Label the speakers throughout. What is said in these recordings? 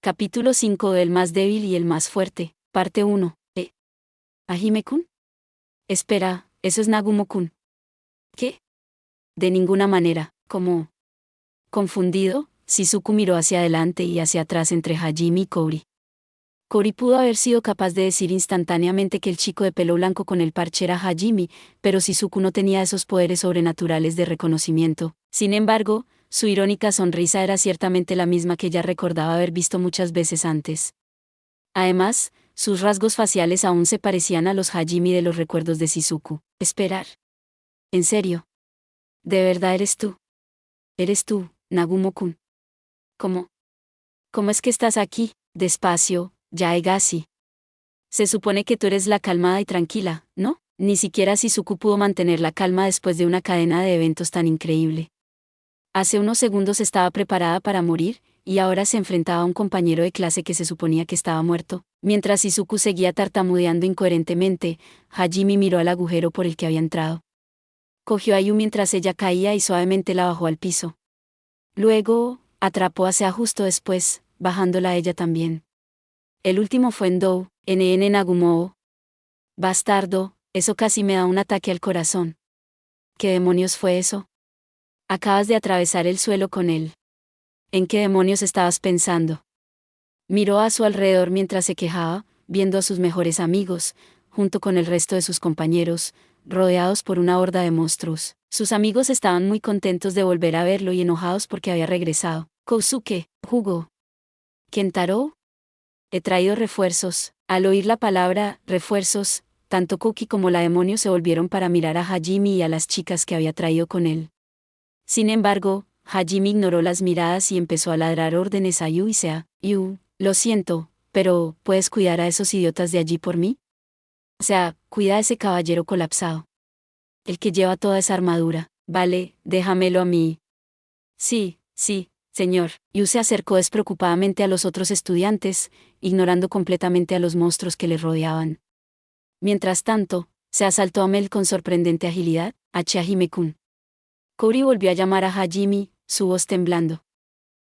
Speaker 1: Capítulo 5. El más débil y el más fuerte, parte 1. ¿Hajime-kun? Espera, eso es Nagumo-kun. ¿Qué? De ninguna manera, como... Confundido, Shizuku miró hacia adelante y hacia atrás entre Hajime y Kouri. Kouri pudo haber sido capaz de decir instantáneamente que el chico de pelo blanco con el parche era Hajime, pero Shizuku no tenía esos poderes sobrenaturales de reconocimiento. Sin embargo, su irónica sonrisa era ciertamente la misma que ella recordaba haber visto muchas veces antes. Además, sus rasgos faciales aún se parecían a los Hajime de los recuerdos de Shizuku. Esperar. ¿En serio? ¿De verdad eres tú? ¿Eres tú, Nagumo-kun? ¿Cómo? ¿Cómo es que estás aquí? Despacio, Yaegasi. Se supone que tú eres la calmada y tranquila, ¿no? Ni siquiera Shizuku pudo mantener la calma después de una cadena de eventos tan increíble. Hace unos segundos estaba preparada para morir, y ahora se enfrentaba a un compañero de clase que se suponía que estaba muerto. Mientras Shizuku seguía tartamudeando incoherentemente, Hajime miró al agujero por el que había entrado. Cogió a Ayu mientras ella caía y suavemente la bajó al piso. Luego, atrapó a Sea justo después, bajándola a ella también. El último fue Endou, NN Nagumo. Bastardo, eso casi me da un ataque al corazón. ¿Qué demonios fue eso? Acabas de atravesar el suelo con él. ¿En qué demonios estabas pensando? Miró a su alrededor mientras se quejaba, viendo a sus mejores amigos, junto con el resto de sus compañeros, rodeados por una horda de monstruos. Sus amigos estaban muy contentos de volver a verlo y enojados porque había regresado. Kousuke, Hugo. ¿Kentaro? He traído refuerzos. Al oír la palabra refuerzos, tanto Koki como la demonio se volvieron para mirar a Hajime y a las chicas que había traído con él. Sin embargo, Hajime ignoró las miradas y empezó a ladrar órdenes a Yu y Sea. Yu, lo siento, pero ¿puedes cuidar a esos idiotas de allí por mí? Sea, cuida a ese caballero colapsado. El que lleva toda esa armadura. Vale, déjamelo a mí. Sí, señor. Yu se acercó despreocupadamente a los otros estudiantes, ignorando completamente a los monstruos que le rodeaban. Mientras tanto, se asaltó a Mel con sorprendente agilidad, Hajime-kun. Kouri volvió a llamar a Hajime, su voz temblando.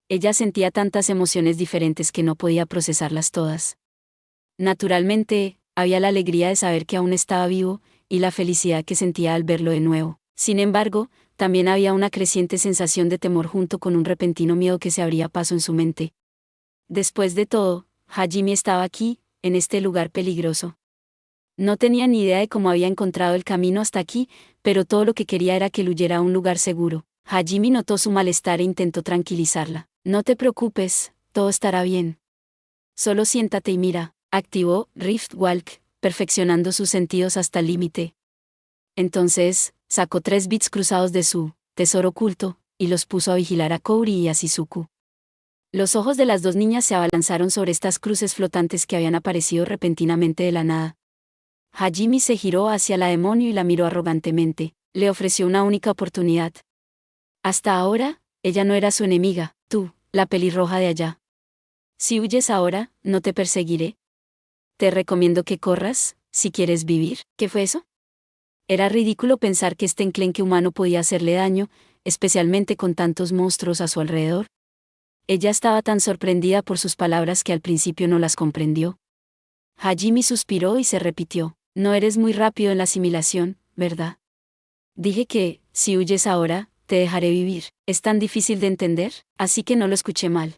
Speaker 1: Ella sentía tantas emociones diferentes que no podía procesarlas todas. Naturalmente, había la alegría de saber que aún estaba vivo, y la felicidad que sentía al verlo de nuevo. Sin embargo, también había una creciente sensación de temor junto con un repentino miedo que se abría paso en su mente. Después de todo, Hajime estaba aquí, en este lugar peligroso. No tenía ni idea de cómo había encontrado el camino hasta aquí, pero todo lo que quería era que él huyera a un lugar seguro. Hajime notó su malestar e intentó tranquilizarla. No te preocupes, todo estará bien. Solo siéntate y mira. Activó Rift Walk, perfeccionando sus sentidos hasta el límite. Entonces, sacó 3 bits cruzados de su tesoro oculto, y los puso a vigilar a Kouri y a Shizuku. Los ojos de las dos niñas se abalanzaron sobre estas cruces flotantes que habían aparecido repentinamente de la nada. Hajime se giró hacia la demonio y la miró arrogantemente. Le ofreció una única oportunidad. Hasta ahora, ella no era su enemiga, tú, la pelirroja de allá. Si huyes ahora, no te perseguiré. Te recomiendo que corras, si quieres vivir. ¿Qué fue eso? Era ridículo pensar que este enclenque humano podía hacerle daño, especialmente con tantos monstruos a su alrededor. Ella estaba tan sorprendida por sus palabras que al principio no las comprendió. Hajime suspiró y se repitió. No eres muy rápido en la asimilación, ¿verdad? Dije que, si huyes ahora, te dejaré vivir. ¿Es tan difícil de entender? Así que no lo escuché mal.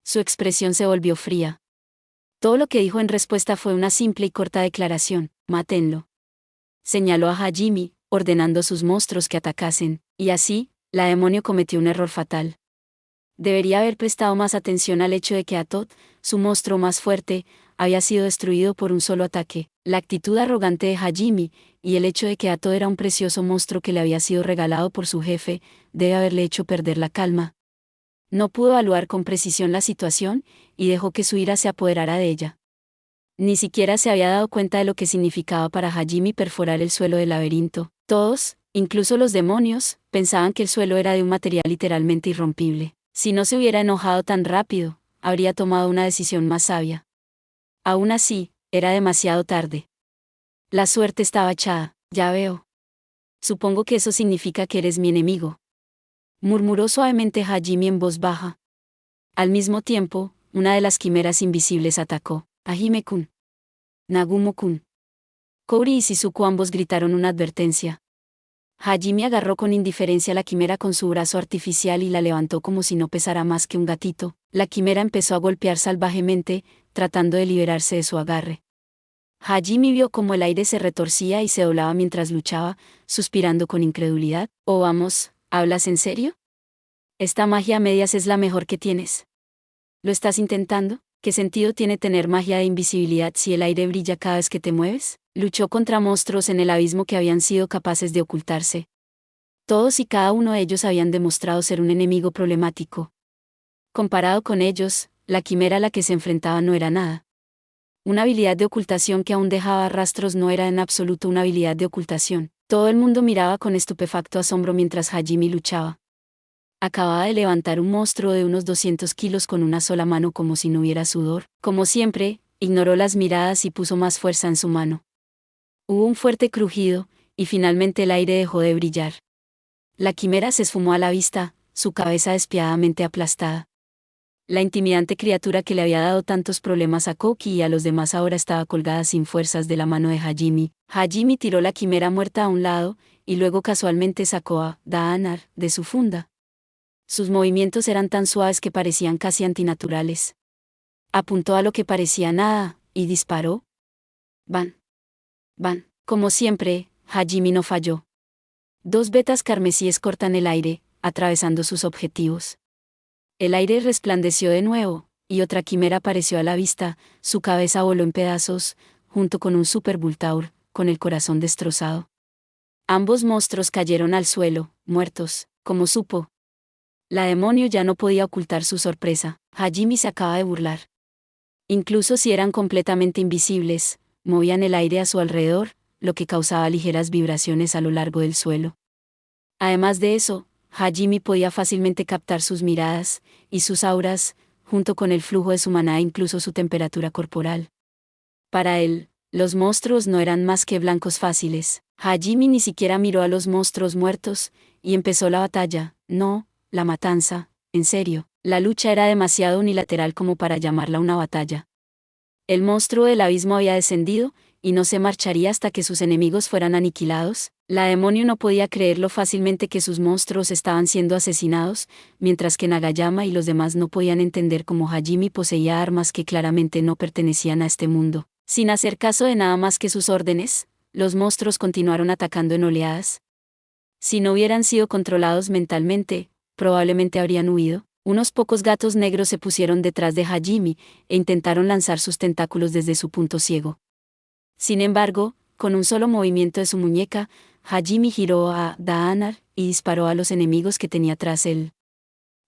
Speaker 1: Su expresión se volvió fría. Todo lo que dijo en respuesta fue una simple y corta declaración: mátenlo. Señaló a Hajime, ordenando a sus monstruos que atacasen, y así, la demonio cometió un error fatal. Debería haber prestado más atención al hecho de que Atot, su monstruo más fuerte, había sido destruido por un solo ataque. La actitud arrogante de Hajime, y el hecho de que Atot era un precioso monstruo que le había sido regalado por su jefe, debe haberle hecho perder la calma. No pudo evaluar con precisión la situación, y dejó que su ira se apoderara de ella. Ni siquiera se había dado cuenta de lo que significaba para Hajime perforar el suelo del laberinto. Todos, incluso los demonios, pensaban que el suelo era de un material literalmente irrompible. Si no se hubiera enojado tan rápido, habría tomado una decisión más sabia. Aún así, era demasiado tarde. La suerte estaba echada, ya veo. Supongo que eso significa que eres mi enemigo. Murmuró suavemente Hajime en voz baja. Al mismo tiempo, una de las quimeras invisibles atacó a Hime-kun. Nagumo-kun. Kouri y Shizuku ambos gritaron una advertencia. Hajime agarró con indiferencia la quimera con su brazo artificial y la levantó como si no pesara más que un gatito. La quimera empezó a golpear salvajemente, tratando de liberarse de su agarre. Hajime vio cómo el aire se retorcía y se doblaba mientras luchaba, suspirando con incredulidad. «Oh vamos, ¿hablas en serio? Esta magia a medias es la mejor que tienes. ¿Lo estás intentando? ¿Qué sentido tiene tener magia de invisibilidad si el aire brilla cada vez que te mueves?» Luchó contra monstruos en el abismo que habían sido capaces de ocultarse. Todos y cada uno de ellos habían demostrado ser un enemigo problemático. Comparado con ellos, la quimera a la que se enfrentaba no era nada. Una habilidad de ocultación que aún dejaba rastros no era en absoluto una habilidad de ocultación. Todo el mundo miraba con estupefacto asombro mientras Hajime luchaba. Acababa de levantar un monstruo de unos 200 kilos con una sola mano como si no hubiera sudor. Como siempre, ignoró las miradas y puso más fuerza en su mano. Hubo un fuerte crujido, y finalmente el aire dejó de brillar. La quimera se esfumó a la vista, su cabeza despiadadamente aplastada. La intimidante criatura que le había dado tantos problemas a Koki y a los demás ahora estaba colgada sin fuerzas de la mano de Hajime. Hajime tiró la quimera muerta a un lado, y luego casualmente sacó a Daanar de su funda. Sus movimientos eran tan suaves que parecían casi antinaturales. Apuntó a lo que parecía nada, y disparó. ¡Ban! ¡Ban! Como siempre, Hajime no falló. 2 vetas carmesíes cortan el aire, atravesando sus objetivos. El aire resplandeció de nuevo, y otra quimera apareció a la vista, su cabeza voló en pedazos, junto con un Super Voltaur, con el corazón destrozado. Ambos monstruos cayeron al suelo, muertos, como supo. La demonio ya no podía ocultar su sorpresa. Hajime se acaba de burlar. Incluso si eran completamente invisibles, movían el aire a su alrededor, lo que causaba ligeras vibraciones a lo largo del suelo. Además de eso, Hajime podía fácilmente captar sus miradas, y sus auras, junto con el flujo de su maná e incluso su temperatura corporal. Para él, los monstruos no eran más que blancos fáciles. Hajime ni siquiera miró a los monstruos muertos, y empezó la batalla, no, la matanza, en serio. La lucha era demasiado unilateral como para llamarla una batalla. El monstruo del abismo había descendido, y no se marcharía hasta que sus enemigos fueran aniquilados. La demonio no podía creerlo fácilmente que sus monstruos estaban siendo asesinados, mientras que Nagayama y los demás no podían entender cómo Hajime poseía armas que claramente no pertenecían a este mundo. Sin hacer caso de nada más que sus órdenes, los monstruos continuaron atacando en oleadas. Si no hubieran sido controlados mentalmente, probablemente habrían huido. Unos pocos gatos negros se pusieron detrás de Hajime e intentaron lanzar sus tentáculos desde su punto ciego. Sin embargo, con un solo movimiento de su muñeca, Hajime giró a Daanar y disparó a los enemigos que tenía tras él.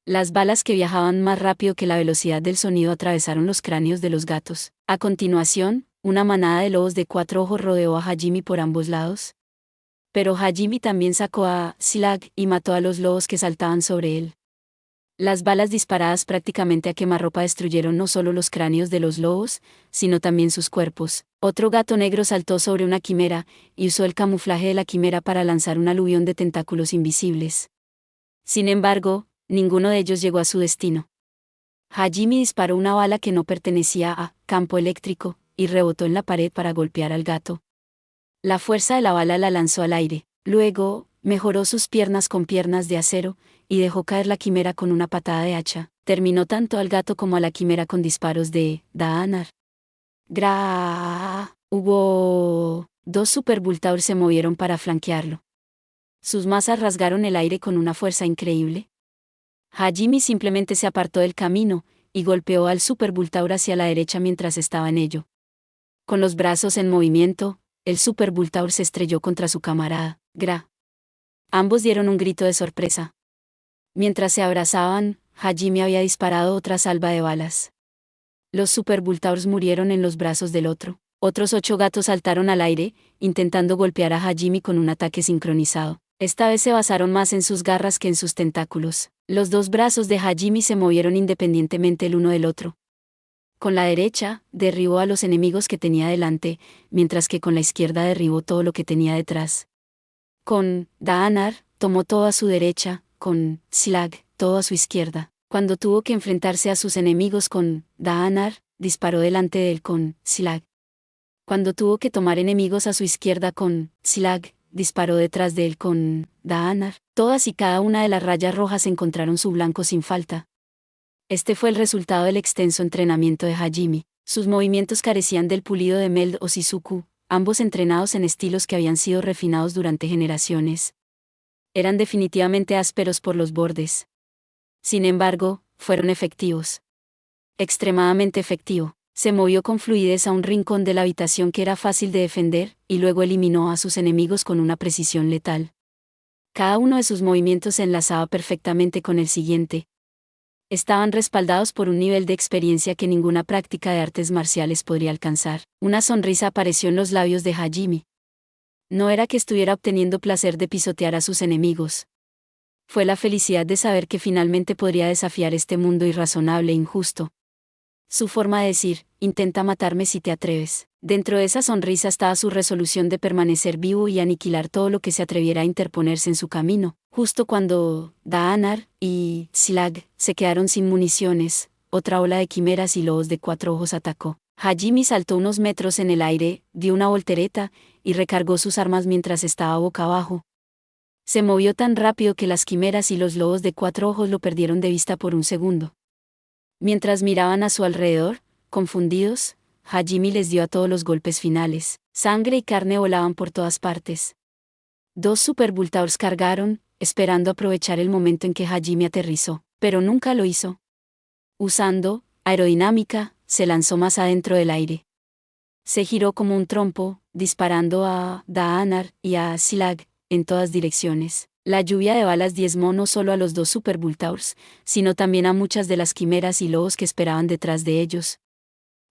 Speaker 1: Las balas que viajaban más rápido que la velocidad del sonido atravesaron los cráneos de los gatos. A continuación, una manada de lobos de 4 ojos rodeó a Hajime por ambos lados. Pero Hajime también sacó a Slag y mató a los lobos que saltaban sobre él. Las balas disparadas prácticamente a quemarropa destruyeron no solo los cráneos de los lobos, sino también sus cuerpos. Otro gato negro saltó sobre una quimera, y usó el camuflaje de la quimera para lanzar un aluvión de tentáculos invisibles. Sin embargo, ninguno de ellos llegó a su destino. Hajime disparó una bala que no pertenecía a campo eléctrico, y rebotó en la pared para golpear al gato. La fuerza de la bala la lanzó al aire. Luego, mejoró sus piernas con piernas de acero, y dejó caer la quimera con una patada de hacha. Terminó tanto al gato como a la quimera con disparos de Daanar. Hubo 2 Super Voltaur se movieron para flanquearlo. Sus masas rasgaron el aire con una fuerza increíble. Hajime simplemente se apartó del camino, y golpeó al Super Voltaur hacia la derecha mientras estaba en ello. Con los brazos en movimiento, el Super Voltaur se estrelló contra su camarada. Ambos dieron un grito de sorpresa. Mientras se abrazaban, Hajime había disparado otra salva de balas. Los Super Voltaurs murieron en los brazos del otro. Otros 8 gatos saltaron al aire, intentando golpear a Hajime con un ataque sincronizado. Esta vez se basaron más en sus garras que en sus tentáculos. Los 2 brazos de Hajime se movieron independientemente el uno del otro. Con la derecha, derribó a los enemigos que tenía delante, mientras que con la izquierda derribó todo lo que tenía detrás. Con Daanar, tomó todo a su derecha, con Slag, todo a su izquierda. Cuando tuvo que enfrentarse a sus enemigos con Daanar, disparó delante de él con Silag. Cuando tuvo que tomar enemigos a su izquierda con Silag, disparó detrás de él con Daanar. Todas y cada una de las rayas rojas encontraron su blanco sin falta. Este fue el resultado del extenso entrenamiento de Hajime. Sus movimientos carecían del pulido de Meld o Shizuku, ambos entrenados en estilos que habían sido refinados durante generaciones. Eran definitivamente ásperos por los bordes. Sin embargo, fueron efectivos. Extremadamente efectivo. Se movió con fluidez a un rincón de la habitación que era fácil de defender, y luego eliminó a sus enemigos con una precisión letal. Cada uno de sus movimientos se enlazaba perfectamente con el siguiente. Estaban respaldados por un nivel de experiencia que ninguna práctica de artes marciales podría alcanzar. Una sonrisa apareció en los labios de Hajime. No era que estuviera obteniendo placer de pisotear a sus enemigos. Fue la felicidad de saber que finalmente podría desafiar este mundo irrazonable e injusto. Su forma de decir, intenta matarme si te atreves. Dentro de esa sonrisa estaba su resolución de permanecer vivo y aniquilar todo lo que se atreviera a interponerse en su camino. Justo cuando Daanar y Silag se quedaron sin municiones, otra ola de quimeras y lobos de 4 ojos atacó. Hajime saltó unos metros en el aire, dio una voltereta, y recargó sus armas mientras estaba boca abajo. Se movió tan rápido que las quimeras y los lobos de 4 ojos lo perdieron de vista por un segundo. Mientras miraban a su alrededor, confundidos, Hajime les dio a todos los golpes finales. Sangre y carne volaban por todas partes. 2 Super Voltaurs cargaron, esperando aprovechar el momento en que Hajime aterrizó, pero nunca lo hizo. Usando aerodinámica, se lanzó más adentro del aire. Se giró como un trompo, disparando a Daanar y a Silag en todas direcciones. La lluvia de balas diezmó no solo a los 2 Super Voltaurs, sino también a muchas de las quimeras y lobos que esperaban detrás de ellos.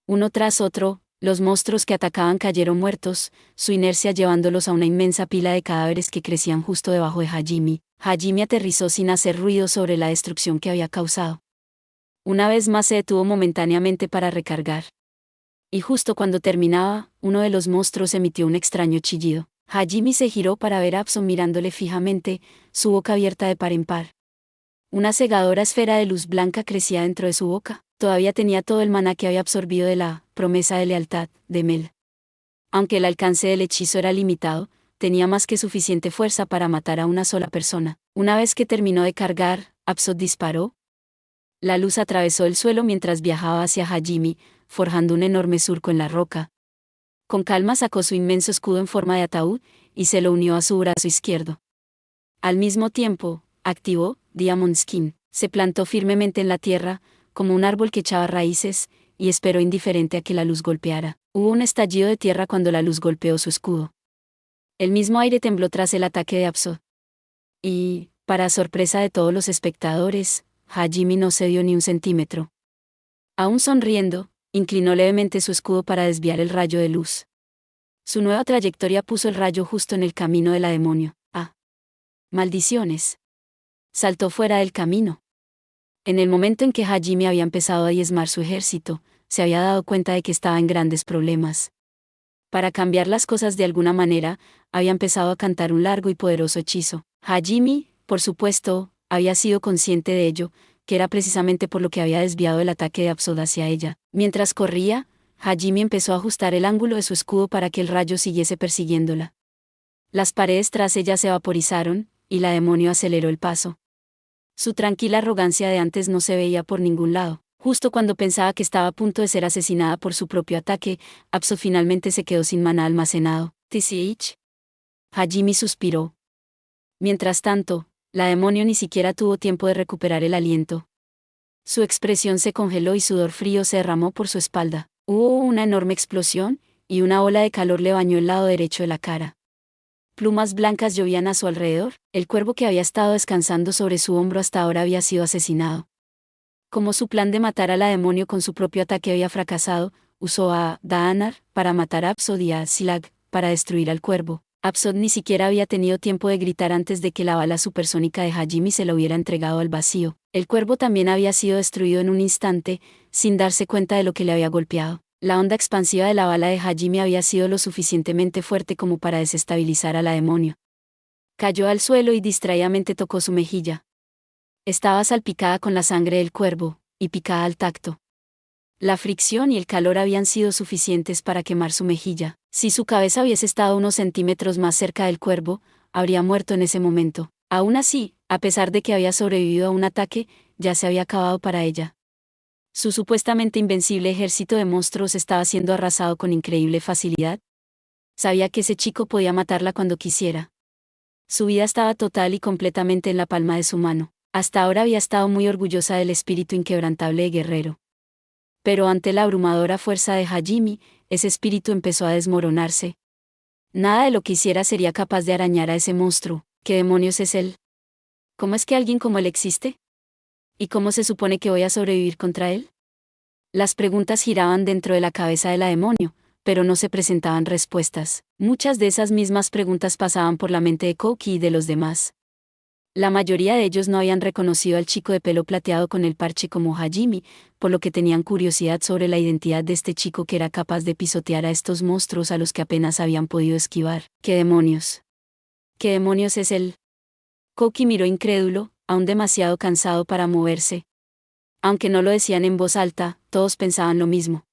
Speaker 1: Uno tras otro, los monstruos que atacaban cayeron muertos, su inercia llevándolos a una inmensa pila de cadáveres que crecían justo debajo de Hajime. Hajime aterrizó sin hacer ruido sobre la destrucción que había causado. Una vez más se detuvo momentáneamente para recargar. Y justo cuando terminaba, uno de los monstruos emitió un extraño chillido. Hajime se giró para ver a Apso mirándole fijamente, su boca abierta de par en par. Una cegadora esfera de luz blanca crecía dentro de su boca. Todavía tenía todo el maná que había absorbido de la promesa de lealtad de Mel. Aunque el alcance del hechizo era limitado, tenía más que suficiente fuerza para matar a una sola persona. Una vez que terminó de cargar, Apso disparó. La luz atravesó el suelo mientras viajaba hacia Hajime, forjando un enorme surco en la roca. Con calma sacó su inmenso escudo en forma de ataúd, y se lo unió a su brazo izquierdo. Al mismo tiempo, activó Diamond Skin, se plantó firmemente en la tierra, como un árbol que echaba raíces, y esperó indiferente a que la luz golpeara. Hubo un estallido de tierra cuando la luz golpeó su escudo. El mismo aire tembló tras el ataque de Apso. Y, para sorpresa de todos los espectadores, Hajime no cedió ni un centímetro. Aún sonriendo, inclinó levemente su escudo para desviar el rayo de luz. Su nueva trayectoria puso el rayo justo en el camino de la demonio. ¡Ah! ¡Maldiciones! Saltó fuera del camino. En el momento en que Hajime había empezado a diezmar su ejército, se había dado cuenta de que estaba en grandes problemas. Para cambiar las cosas de alguna manera, había empezado a cantar un largo y poderoso hechizo. Hajime, por supuesto, había sido consciente de ello, que era precisamente por lo que había desviado el ataque de Apsod hacia ella. Mientras corría, Hajime empezó a ajustar el ángulo de su escudo para que el rayo siguiese persiguiéndola. Las paredes tras ella se vaporizaron, y la demonio aceleró el paso. Su tranquila arrogancia de antes no se veía por ningún lado. Justo cuando pensaba que estaba a punto de ser asesinada por su propio ataque, Apsod finalmente se quedó sin maná almacenado. ¿TCH? Hajime suspiró. Mientras tanto, la demonio ni siquiera tuvo tiempo de recuperar el aliento. Su expresión se congeló y sudor frío se derramó por su espalda. Hubo una enorme explosión, y una ola de calor le bañó el lado derecho de la cara. Plumas blancas llovían a su alrededor, el cuervo que había estado descansando sobre su hombro hasta ahora había sido asesinado. Como su plan de matar a la demonio con su propio ataque había fracasado, usó a Daanar para matar a Apsod y a Silag para destruir al cuervo. Apsod ni siquiera había tenido tiempo de gritar antes de que la bala supersónica de Hajime se la hubiera entregado al vacío. El cuervo también había sido destruido en un instante, sin darse cuenta de lo que le había golpeado. La onda expansiva de la bala de Hajime había sido lo suficientemente fuerte como para desestabilizar a la demonio. Cayó al suelo y distraídamente tocó su mejilla. Estaba salpicada con la sangre del cuervo, y picada al tacto. La fricción y el calor habían sido suficientes para quemar su mejilla. Si su cabeza hubiese estado unos centímetros más cerca del cuervo, habría muerto en ese momento. Aún así, a pesar de que había sobrevivido a un ataque, ya se había acabado para ella. Su supuestamente invencible ejército de monstruos estaba siendo arrasado con increíble facilidad. Sabía que ese chico podía matarla cuando quisiera. Su vida estaba total y completamente en la palma de su mano. Hasta ahora había estado muy orgullosa del espíritu inquebrantable de guerrero. Pero ante la abrumadora fuerza de Hajime, ese espíritu empezó a desmoronarse. Nada de lo que hiciera sería capaz de arañar a ese monstruo. ¿Qué demonios es él? ¿Cómo es que alguien como él existe? ¿Y cómo se supone que voy a sobrevivir contra él? Las preguntas giraban dentro de la cabeza de la demonio, pero no se presentaban respuestas. Muchas de esas mismas preguntas pasaban por la mente de Kouki y de los demás. La mayoría de ellos no habían reconocido al chico de pelo plateado con el parche como Hajime, por lo que tenían curiosidad sobre la identidad de este chico que era capaz de pisotear a estos monstruos a los que apenas habían podido esquivar. ¿Qué demonios? ¿Qué demonios es él? Kouki miró incrédulo, aún demasiado cansado para moverse. Aunque no lo decían en voz alta, todos pensaban lo mismo.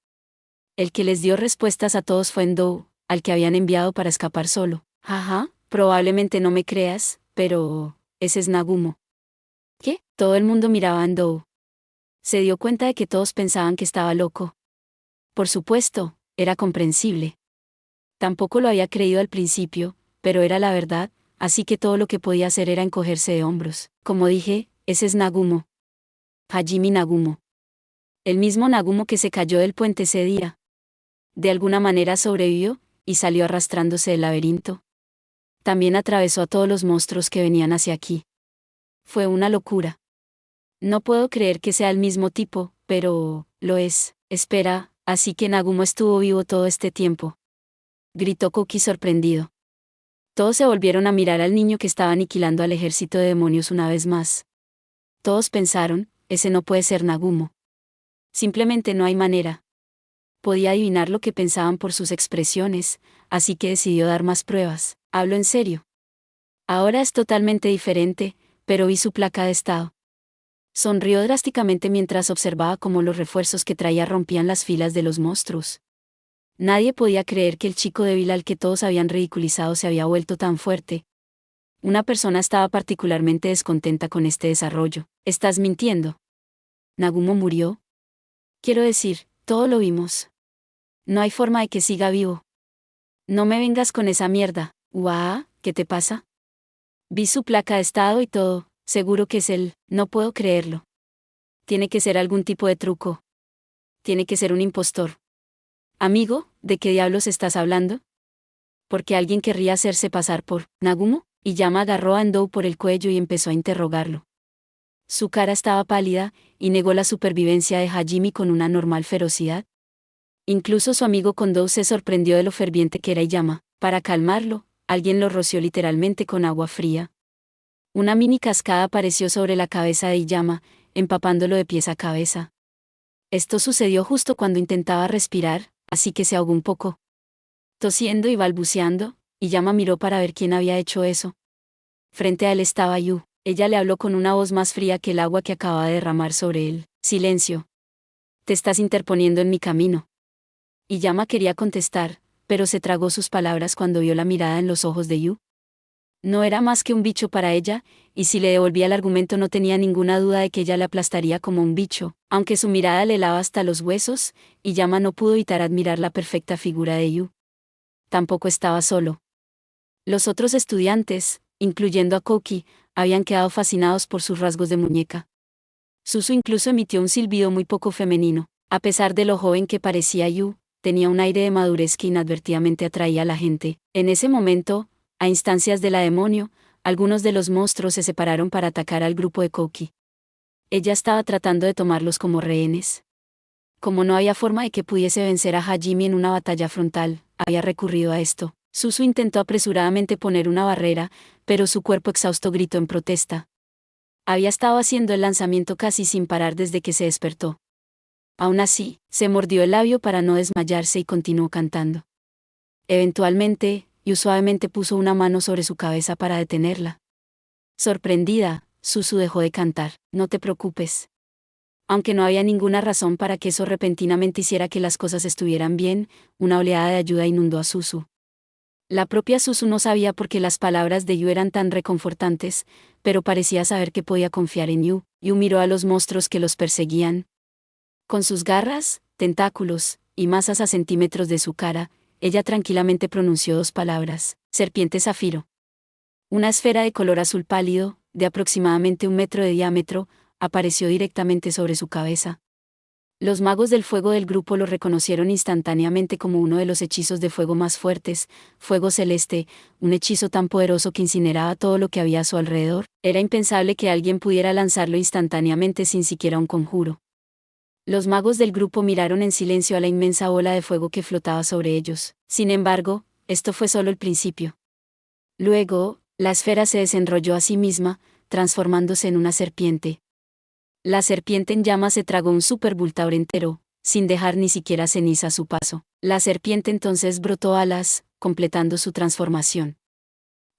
Speaker 1: El que les dio respuestas a todos fue Endou, al que habían enviado para escapar solo. Ajá, probablemente no me creas, pero... ese es Nagumo. ¿Qué? Todo el mundo miraba a Endou. Se dio cuenta de que todos pensaban que estaba loco. Por supuesto, era comprensible. Tampoco lo había creído al principio, pero era la verdad, así que todo lo que podía hacer era encogerse de hombros. Como dije, ese es Nagumo. Hajime Nagumo. El mismo Nagumo que se cayó del puente ese día. De alguna manera sobrevivió, y salió arrastrándose del laberinto. También atravesó a todos los monstruos que venían hacia aquí. Fue una locura. No puedo creer que sea el mismo tipo, pero... lo es. Espera, así que Nagumo estuvo vivo todo este tiempo. Gritó Kouki sorprendido. Todos se volvieron a mirar al niño que estaba aniquilando al ejército de demonios una vez más. Todos pensaron, ese no puede ser Nagumo. Simplemente no hay manera. Podía adivinar lo que pensaban por sus expresiones, así que decidió dar más pruebas. Hablo en serio. Ahora es totalmente diferente, pero vi su placa de estado. Sonrió drásticamente mientras observaba cómo los refuerzos que traía rompían las filas de los monstruos. Nadie podía creer que el chico débil al que todos habían ridiculizado se había vuelto tan fuerte. Una persona estaba particularmente descontenta con este desarrollo. ¿Estás mintiendo? ¿Nagumo murió? Quiero decir, todo lo vimos. No hay forma de que siga vivo. No me vengas con esa mierda. Guau, ¿qué te pasa? Vi su placa de estado y todo, seguro que es él, no puedo creerlo. Tiene que ser algún tipo de truco. Tiene que ser un impostor. Amigo, ¿de qué diablos estás hablando? Porque alguien querría hacerse pasar por Nagumo, y Yama agarró a Endou por el cuello y empezó a interrogarlo. Su cara estaba pálida, y negó la supervivencia de Hajime con una normal ferocidad. Incluso su amigo Kondou se sorprendió de lo ferviente que era Yama. Para calmarlo, alguien lo roció literalmente con agua fría. Una mini cascada apareció sobre la cabeza de Iyama, empapándolo de pies a cabeza. Esto sucedió justo cuando intentaba respirar, así que se ahogó un poco. Tosiendo y balbuceando, Iyama miró para ver quién había hecho eso. Frente a él estaba Yu. Ella le habló con una voz más fría que el agua que acababa de derramar sobre él. Silencio. Te estás interponiendo en mi camino. Iyama quería contestar, pero se tragó sus palabras cuando vio la mirada en los ojos de Yu. No era más que un bicho para ella, y si le devolvía el argumento no tenía ninguna duda de que ella le aplastaría como un bicho, aunque su mirada le helaba hasta los huesos, y Yama no pudo evitar admirar la perfecta figura de Yu. Tampoco estaba solo. Los otros estudiantes, incluyendo a Kouki, habían quedado fascinados por sus rasgos de muñeca. Suzu incluso emitió un silbido muy poco femenino. A pesar de lo joven que parecía Yu, tenía un aire de madurez que inadvertidamente atraía a la gente. En ese momento, a instancias de la demonio, algunos de los monstruos se separaron para atacar al grupo de Kouki. Ella estaba tratando de tomarlos como rehenes. Como no había forma de que pudiese vencer a Hajime en una batalla frontal, había recurrido a esto. Suzu intentó apresuradamente poner una barrera, pero su cuerpo exhausto gritó en protesta. Había estado haciendo el lanzamiento casi sin parar desde que se despertó. Aún así, se mordió el labio para no desmayarse y continuó cantando. Eventualmente, Yu suavemente puso una mano sobre su cabeza para detenerla. Sorprendida, Suzu dejó de cantar. No te preocupes. Aunque no había ninguna razón para que eso repentinamente hiciera que las cosas estuvieran bien, una oleada de ayuda inundó a Suzu. La propia Suzu no sabía por qué las palabras de Yu eran tan reconfortantes, pero parecía saber que podía confiar en Yu. Yu miró a los monstruos que los perseguían. Con sus garras, tentáculos y masas a centímetros de su cara, ella tranquilamente pronunció 2 palabras: serpiente zafiro. Una esfera de color azul pálido, de aproximadamente 1 metro de diámetro, apareció directamente sobre su cabeza. Los magos del fuego del grupo lo reconocieron instantáneamente como uno de los hechizos de fuego más fuertes, fuego celeste, un hechizo tan poderoso que incineraba todo lo que había a su alrededor. Era impensable que alguien pudiera lanzarlo instantáneamente sin siquiera un conjuro. Los magos del grupo miraron en silencio a la inmensa bola de fuego que flotaba sobre ellos. Sin embargo, esto fue solo el principio. Luego, la esfera se desenrolló a sí misma, transformándose en una serpiente. La serpiente en llamas se tragó un superbultaur entero, sin dejar ni siquiera ceniza a su paso. La serpiente entonces brotó alas, completando su transformación.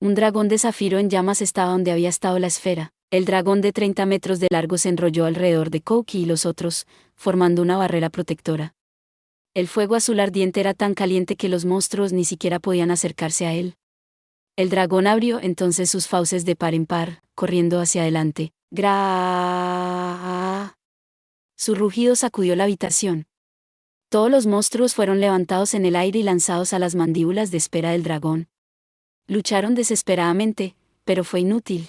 Speaker 1: Un dragón de zafiro en llamas estaba donde había estado la esfera. El dragón de 30 metros de largo se enrolló alrededor de Kouki y los otros, formando una barrera protectora. El fuego azul ardiente era tan caliente que los monstruos ni siquiera podían acercarse a él. El dragón abrió entonces sus fauces de par en par, corriendo hacia adelante. ¡Gra! Su rugido sacudió la habitación. Todos los monstruos fueron levantados en el aire y lanzados a las mandíbulas de espera del dragón. Lucharon desesperadamente, pero fue inútil.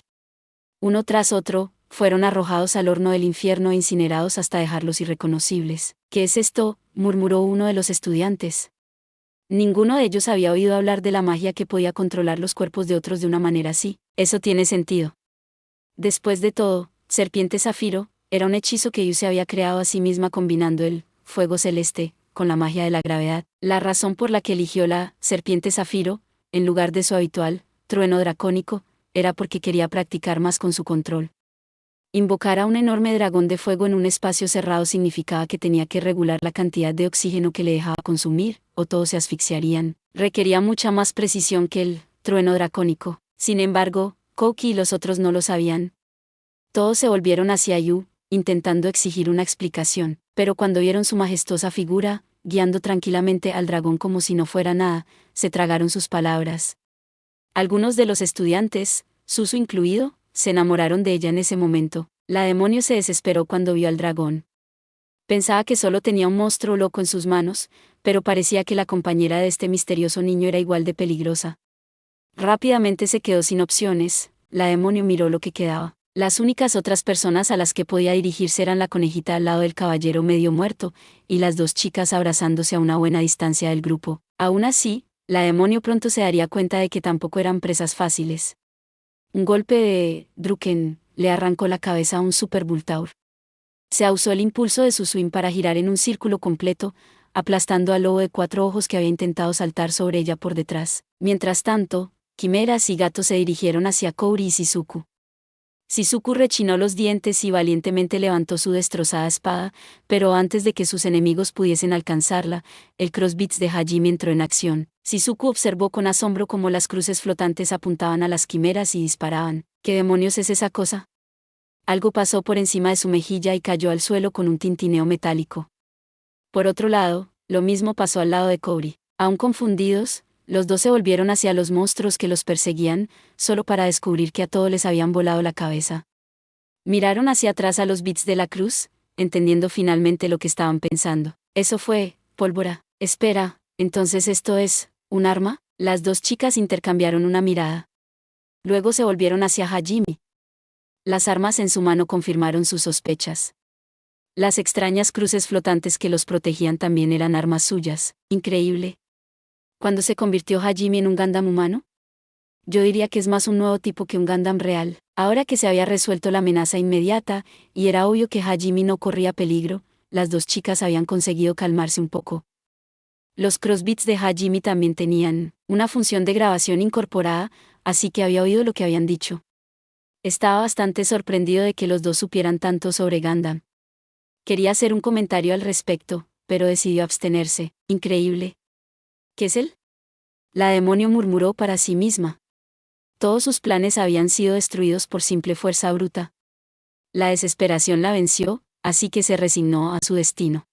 Speaker 1: Uno tras otro, fueron arrojados al horno del infierno e incinerados hasta dejarlos irreconocibles. ¿Qué es esto?, murmuró uno de los estudiantes. Ninguno de ellos había oído hablar de la magia que podía controlar los cuerpos de otros de una manera así. Eso tiene sentido. Después de todo, Serpiente Zafiro era un hechizo que Yu se había creado a sí misma combinando el fuego celeste con la magia de la gravedad. La razón por la que eligió la Serpiente Zafiro, en lugar de su habitual trueno dracónico, era porque quería practicar más con su control. Invocar a un enorme dragón de fuego en un espacio cerrado significaba que tenía que regular la cantidad de oxígeno que le dejaba consumir, o todos se asfixiarían. Requería mucha más precisión que el trueno dracónico. Sin embargo, Kouki y los otros no lo sabían. Todos se volvieron hacia Yu, intentando exigir una explicación, pero cuando vieron su majestuosa figura, guiando tranquilamente al dragón como si no fuera nada, se tragaron sus palabras. Algunos de los estudiantes, Suzu incluido, se enamoraron de ella en ese momento. La demonio se desesperó cuando vio al dragón. Pensaba que solo tenía un monstruo loco en sus manos, pero parecía que la compañera de este misterioso niño era igual de peligrosa. Rápidamente se quedó sin opciones. La demonio miró lo que quedaba. Las únicas otras personas a las que podía dirigirse eran la conejita al lado del caballero medio muerto, y las 2 chicas abrazándose a una buena distancia del grupo. Aún así, la demonio pronto se daría cuenta de que tampoco eran presas fáciles. Un golpe de Druken le arrancó la cabeza a un superbultaur. Se usó el impulso de su swing para girar en un círculo completo, aplastando al lobo de 4 ojos que había intentado saltar sobre ella por detrás. Mientras tanto, quimeras y gatos se dirigieron hacia Kouri y Shizuku. Shizuku rechinó los dientes y valientemente levantó su destrozada espada, pero antes de que sus enemigos pudiesen alcanzarla, el crossbeats de Hajime entró en acción. Shizuku observó con asombro cómo las cruces flotantes apuntaban a las quimeras y disparaban. ¿Qué demonios es esa cosa? Algo pasó por encima de su mejilla y cayó al suelo con un tintineo metálico. Por otro lado, lo mismo pasó al lado de Kouri. Aún confundidos, los 2 se volvieron hacia los monstruos que los perseguían, solo para descubrir que a todos les habían volado la cabeza. Miraron hacia atrás a los bits de la cruz, entendiendo finalmente lo que estaban pensando. Eso fue pólvora. Espera, ¿entonces esto es un arma? Las 2 chicas intercambiaron una mirada. Luego se volvieron hacia Hajime. Las armas en su mano confirmaron sus sospechas. Las extrañas cruces flotantes que los protegían también eran armas suyas. Increíble. ¿Cuándo se convirtió Hajime en un Gundam humano? Yo diría que es más un nuevo tipo que un Gundam real. Ahora que se había resuelto la amenaza inmediata, y era obvio que Hajime no corría peligro, las 2 chicas habían conseguido calmarse un poco. Los crossbeats de Hajime también tenían una función de grabación incorporada, así que había oído lo que habían dicho. Estaba bastante sorprendido de que los 2 supieran tanto sobre Gundam. Quería hacer un comentario al respecto, pero decidió abstenerse. Increíble. ¿Qué es él? La demonio murmuró para sí misma. Todos sus planes habían sido destruidos por simple fuerza bruta. La desesperación la venció, así que se resignó a su destino.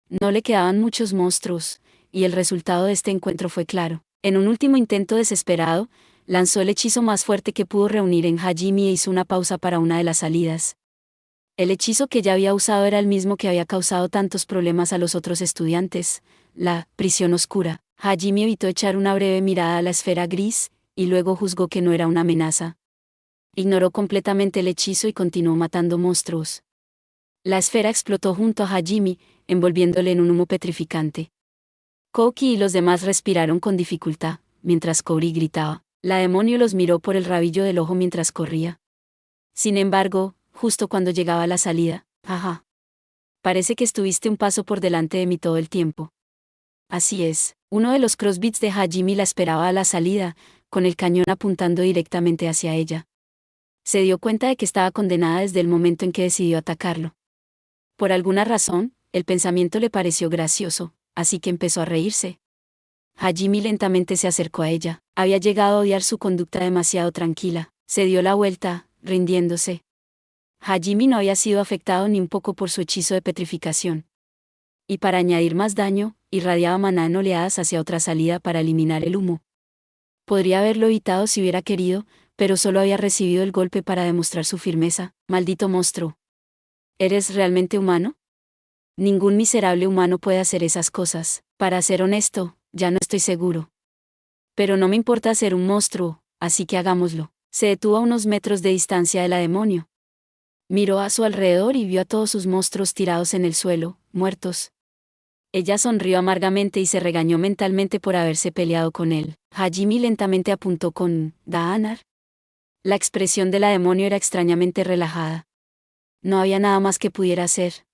Speaker 1: No le quedaban muchos monstruos, y el resultado de este encuentro fue claro. En un último intento desesperado, lanzó el hechizo más fuerte que pudo reunir en Hajime e hizo una pausa para una de las salidas. El hechizo que ya había usado era el mismo que había causado tantos problemas a los otros estudiantes, la prisión oscura. Hajime evitó echar una breve mirada a la esfera gris, y luego juzgó que no era una amenaza. Ignoró completamente el hechizo y continuó matando monstruos. La esfera explotó junto a Hajime, envolviéndole en un humo petrificante. Kouki y los demás respiraron con dificultad, mientras Kouri gritaba. La demonio los miró por el rabillo del ojo mientras corría. Sin embargo, justo cuando llegaba a la salida, jaja. Parece que estuviste un paso por delante de mí todo el tiempo. Así es, uno de los crossbits de Hajime la esperaba a la salida, con el cañón apuntando directamente hacia ella. Se dio cuenta de que estaba condenada desde el momento en que decidió atacarlo. Por alguna razón, el pensamiento le pareció gracioso, así que empezó a reírse. Hajime lentamente se acercó a ella. Había llegado a odiar su conducta demasiado tranquila. Se dio la vuelta, rindiéndose. Hajime no había sido afectado ni un poco por su hechizo de petrificación. Y para añadir más daño, irradiaba maná en oleadas hacia otra salida para eliminar el humo. Podría haberlo evitado si hubiera querido, pero solo había recibido el golpe para demostrar su firmeza. Maldito monstruo. ¿Eres realmente humano? Ningún miserable humano puede hacer esas cosas. Para ser honesto, ya no estoy seguro. Pero no me importa ser un monstruo, así que hagámoslo. Se detuvo a unos metros de distancia de la demonio. Miró a su alrededor y vio a todos sus monstruos tirados en el suelo, muertos. Ella sonrió amargamente y se regañó mentalmente por haberse peleado con él. Hajime lentamente apuntó con Daanar. La expresión de la demonio era extrañamente relajada. No había nada más que pudiera hacer.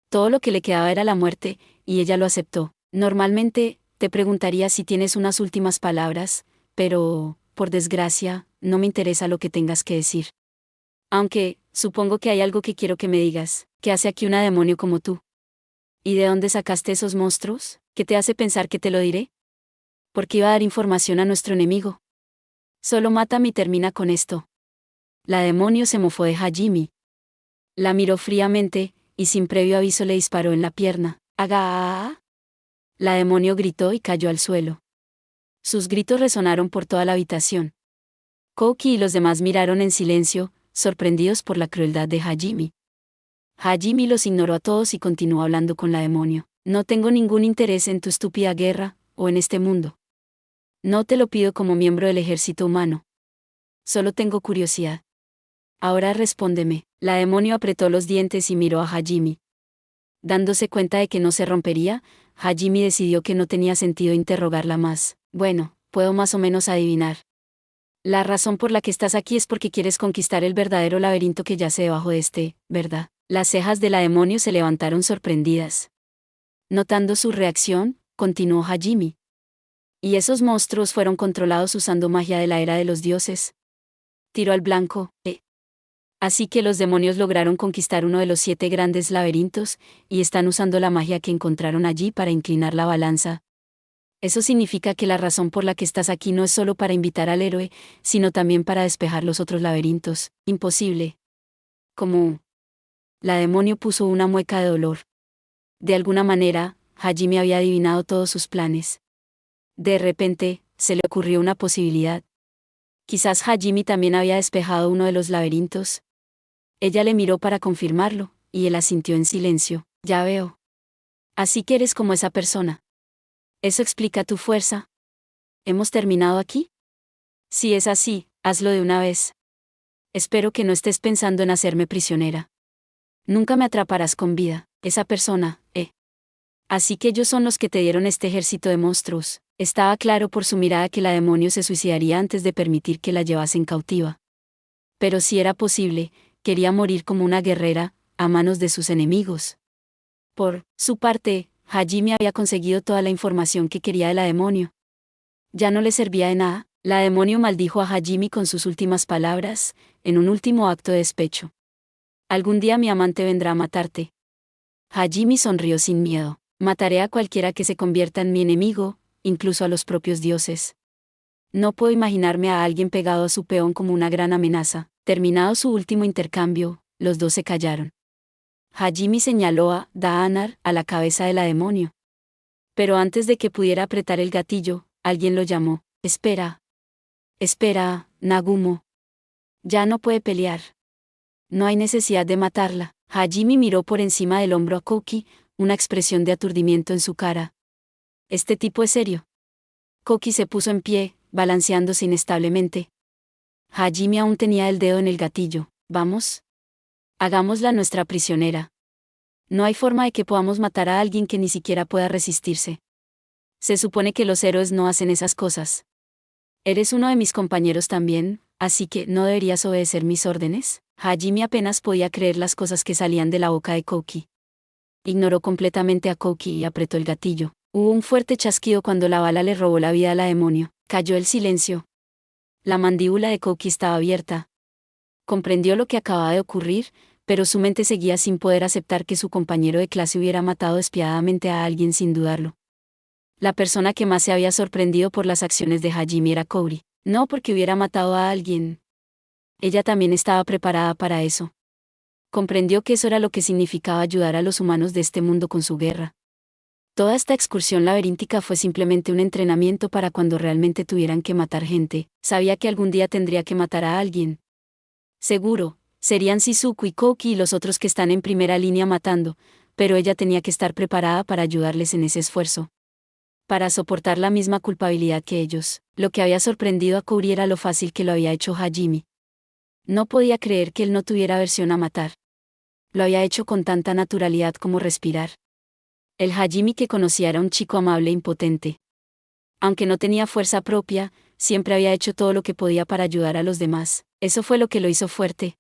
Speaker 1: Todo lo que le quedaba era la muerte, y ella lo aceptó. Normalmente, te preguntaría si tienes unas últimas palabras, pero, por desgracia, no me interesa lo que tengas que decir. Aunque, supongo que hay algo que quiero que me digas. ¿Qué hace aquí una demonio como tú? ¿Y de dónde sacaste esos monstruos? ¿Qué te hace pensar que te lo diré? Porque iba a dar información a nuestro enemigo. Solo mátame y termina con esto. La demonio se mofó de Hajime. La miró fríamente, y sin previo aviso le disparó en la pierna. ¡Aga! La demonio gritó y cayó al suelo. Sus gritos resonaron por toda la habitación. Kouki y los demás miraron en silencio, sorprendidos por la crueldad de Hajime. Hajime los ignoró a todos y continuó hablando con la demonio. No tengo ningún interés en tu estúpida guerra, o en este mundo. No te lo pido como miembro del ejército humano. Solo tengo curiosidad. Ahora respóndeme. La demonio apretó los dientes y miró a Hajime. Dándose cuenta de que no se rompería, Hajime decidió que no tenía sentido interrogarla más. Bueno, puedo más o menos adivinar. La razón por la que estás aquí es porque quieres conquistar el verdadero laberinto que yace debajo de este, ¿verdad? Las cejas de la demonio se levantaron sorprendidas. Notando su reacción, continuó Hajime. ¿Y esos monstruos fueron controlados usando magia de la era de los dioses? Tiró al blanco, Así que los demonios lograron conquistar uno de los 7 grandes laberintos, y están usando la magia que encontraron allí para inclinar la balanza. Eso significa que la razón por la que estás aquí no es solo para invitar al héroe, sino también para despejar los otros laberintos. Imposible. ¿Cómo? La demonio puso una mueca de dolor. De alguna manera, Hajime había adivinado todos sus planes. De repente, se le ocurrió una posibilidad. Quizás Hajime también había despejado uno de los laberintos. Ella le miró para confirmarlo, y él asintió en silencio. Ya veo. Así que eres como esa persona. ¿Eso explica tu fuerza? ¿Hemos terminado aquí? Si es así, hazlo de una vez. Espero que no estés pensando en hacerme prisionera. Nunca me atraparás con vida, esa persona, Así que ellos son los que te dieron este ejército de monstruos. Estaba claro por su mirada que la demonio se suicidaría antes de permitir que la llevasen cautiva. Pero si era posible, quería morir como una guerrera, a manos de sus enemigos. Por su parte, Hajime había conseguido toda la información que quería de la demonio. Ya no le servía de nada. La demonio maldijo a Hajime con sus últimas palabras, en un último acto de despecho. Algún día mi amante vendrá a matarte. Hajime sonrió sin miedo. Mataré a cualquiera que se convierta en mi enemigo, incluso a los propios dioses. No puedo imaginarme a alguien pegado a su peón como una gran amenaza. Terminado su último intercambio, los dos se callaron. Hajime señaló a Daanar a la cabeza de la demonio. Pero antes de que pudiera apretar el gatillo, alguien lo llamó. Espera. Espera, Nagumo. Ya no puede pelear. No hay necesidad de matarla. Hajime miró por encima del hombro a Koki, una expresión de aturdimiento en su cara. Este tipo es serio. Koki se puso en pie, balanceándose inestablemente. Hajime aún tenía el dedo en el gatillo. Vamos. Hagámosla nuestra prisionera. No hay forma de que podamos matar a alguien que ni siquiera pueda resistirse. Se supone que los héroes no hacen esas cosas. Eres uno de mis compañeros también, así que ¿no deberías obedecer mis órdenes? Hajime apenas podía creer las cosas que salían de la boca de Koki. Ignoró completamente a Koki y apretó el gatillo. Hubo un fuerte chasquido cuando la bala le robó la vida a la demonio. Cayó el silencio. La mandíbula de Koki estaba abierta. Comprendió lo que acababa de ocurrir, pero su mente seguía sin poder aceptar que su compañero de clase hubiera matado despiadadamente a alguien sin dudarlo. La persona que más se había sorprendido por las acciones de Hajime era Kouri. No porque hubiera matado a alguien. Ella también estaba preparada para eso. Comprendió que eso era lo que significaba ayudar a los humanos de este mundo con su guerra. Toda esta excursión laberíntica fue simplemente un entrenamiento para cuando realmente tuvieran que matar gente. Sabía que algún día tendría que matar a alguien. Seguro, serían Shizuku y Koki y los otros que están en primera línea matando, pero ella tenía que estar preparada para ayudarles en ese esfuerzo. Para soportar la misma culpabilidad que ellos. Lo que había sorprendido a Kouri era lo fácil que lo había hecho Hajime. No podía creer que él no tuviera aversión a matar. Lo había hecho con tanta naturalidad como respirar. El Hajime que conocía era un chico amable e impotente. Aunque no tenía fuerza propia, siempre había hecho todo lo que podía para ayudar a los demás. Eso fue lo que lo hizo fuerte.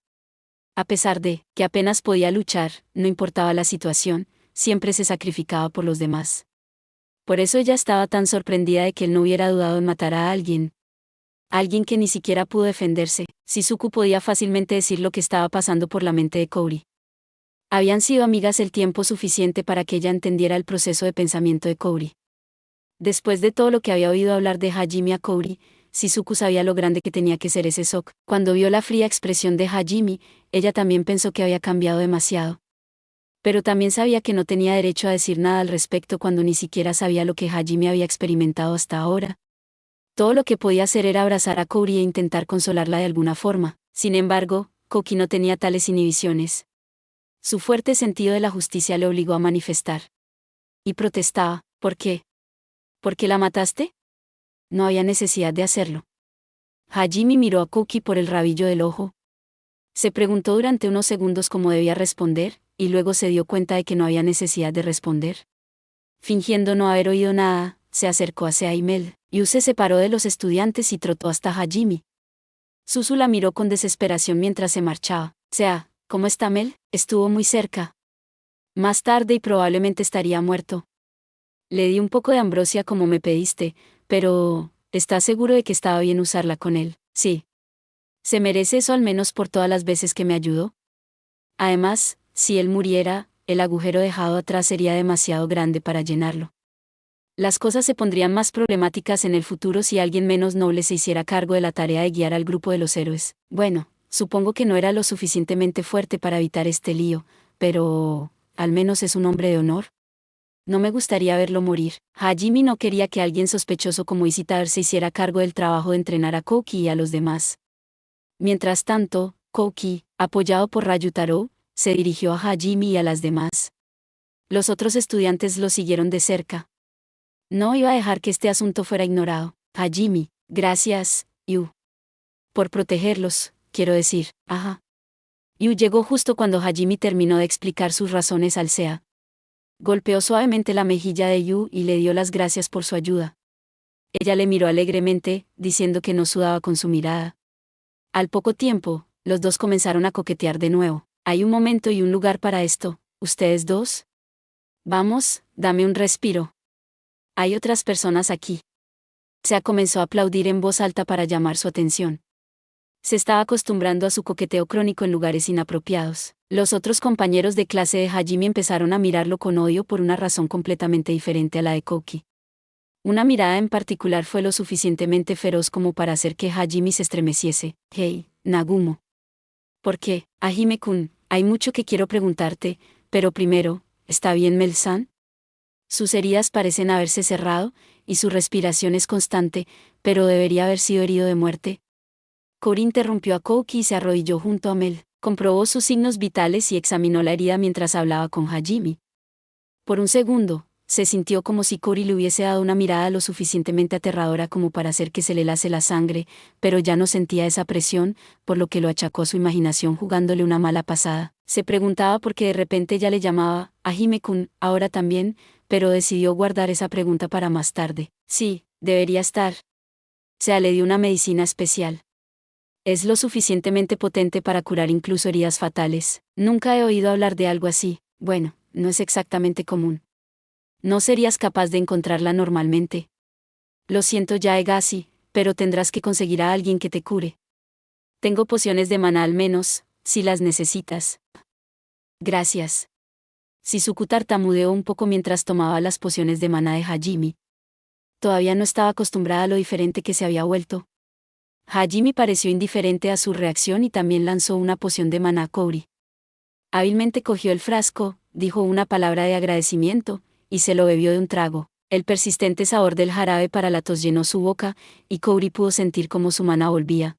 Speaker 1: A pesar de que apenas podía luchar, no importaba la situación, siempre se sacrificaba por los demás. Por eso ella estaba tan sorprendida de que él no hubiera dudado en matar a alguien. Alguien que ni siquiera pudo defenderse. Shizuku podía fácilmente decir lo que estaba pasando por la mente de Kouri. Habían sido amigas el tiempo suficiente para que ella entendiera el proceso de pensamiento de Kouri. Después de todo lo que había oído hablar de Hajime a Kouri, Shizuku sabía lo grande que tenía que ser ese shock. Cuando vio la fría expresión de Hajime, ella también pensó que había cambiado demasiado. Pero también sabía que no tenía derecho a decir nada al respecto cuando ni siquiera sabía lo que Hajime había experimentado hasta ahora. Todo lo que podía hacer era abrazar a Kouri e intentar consolarla de alguna forma. Sin embargo, Koki no tenía tales inhibiciones. Su fuerte sentido de la justicia le obligó a manifestar. Y protestaba. ¿Por qué? ¿Por qué la mataste? No había necesidad de hacerlo. Hajime miró a Koki por el rabillo del ojo. Se preguntó durante unos segundos cómo debía responder, y luego se dio cuenta de que no había necesidad de responder. Fingiendo no haber oído nada, se acercó hacia Aimel. Yu se separó de los estudiantes y trotó hasta Hajime. Suzu la miró con desesperación mientras se marchaba. ¿Cómo está Mel? Estuvo muy cerca. Más tarde y probablemente estaría muerto. Le di un poco de ambrosia como me pediste, pero ¿estás seguro de que estaba bien usarla con él? Sí. ¿Se merece eso al menos por todas las veces que me ayudó? Además, si él muriera, el agujero dejado atrás sería demasiado grande para llenarlo. Las cosas se pondrían más problemáticas en el futuro si alguien menos noble se hiciera cargo de la tarea de guiar al grupo de los héroes. Bueno, supongo que no era lo suficientemente fuerte para evitar este lío, pero al menos es un hombre de honor. No me gustaría verlo morir. Hajime no quería que alguien sospechoso como Ishitaro se hiciera cargo del trabajo de entrenar a Koki y a los demás. Mientras tanto, Koki, apoyado por Ryutaro, se dirigió a Hajime y a las demás. Los otros estudiantes lo siguieron de cerca. No iba a dejar que este asunto fuera ignorado. Hajime, gracias, Yu. Por protegerlos, quiero decir, ajá. Yu llegó justo cuando Hajime terminó de explicar sus razones al Sea. Golpeó suavemente la mejilla de Yu y le dio las gracias por su ayuda. Ella le miró alegremente, diciendo que no sudaba con su mirada. Al poco tiempo, los dos comenzaron a coquetear de nuevo. Hay un momento y un lugar para esto, ¿ustedes dos? Vamos, dame un respiro. Hay otras personas aquí. Sea comenzó a aplaudir en voz alta para llamar su atención. Se estaba acostumbrando a su coqueteo crónico en lugares inapropiados. Los otros compañeros de clase de Hajime empezaron a mirarlo con odio por una razón completamente diferente a la de Koki. Una mirada en particular fue lo suficientemente feroz como para hacer que Hajime se estremeciese. Hey, Nagumo. ¿Por qué? Hajime-kun, hay mucho que quiero preguntarte, pero primero, ¿está bien Mel-san? Sus heridas parecen haberse cerrado, y su respiración es constante, pero debería haber sido herido de muerte. Cory interrumpió a Kouki y se arrodilló junto a Mel, comprobó sus signos vitales y examinó la herida mientras hablaba con Hajime. Por un segundo, se sintió como si Cory le hubiese dado una mirada lo suficientemente aterradora como para hacer que se le helase la sangre, pero ya no sentía esa presión, por lo que lo achacó a su imaginación jugándole una mala pasada. Se preguntaba por qué de repente ella le llamaba Hajime-kun, ahora también, pero decidió guardar esa pregunta para más tarde. Sí, debería estar. Se le dio una medicina especial. Es lo suficientemente potente para curar incluso heridas fatales. Nunca he oído hablar de algo así. Bueno, no es exactamente común. No serías capaz de encontrarla normalmente. Lo siento ya, Egasi, pero tendrás que conseguir a alguien que te cure. Tengo pociones de maná al menos, si las necesitas. Gracias. Shizuku tartamudeó un poco mientras tomaba las pociones de maná de Hajime. Todavía no estaba acostumbrada a lo diferente que se había vuelto. Hajime pareció indiferente a su reacción y también lanzó una poción de maná a Cory. Hábilmente cogió el frasco, dijo una palabra de agradecimiento, y se lo bebió de un trago. El persistente sabor del jarabe para la tos llenó su boca, y Cory pudo sentir cómo su maná volvía.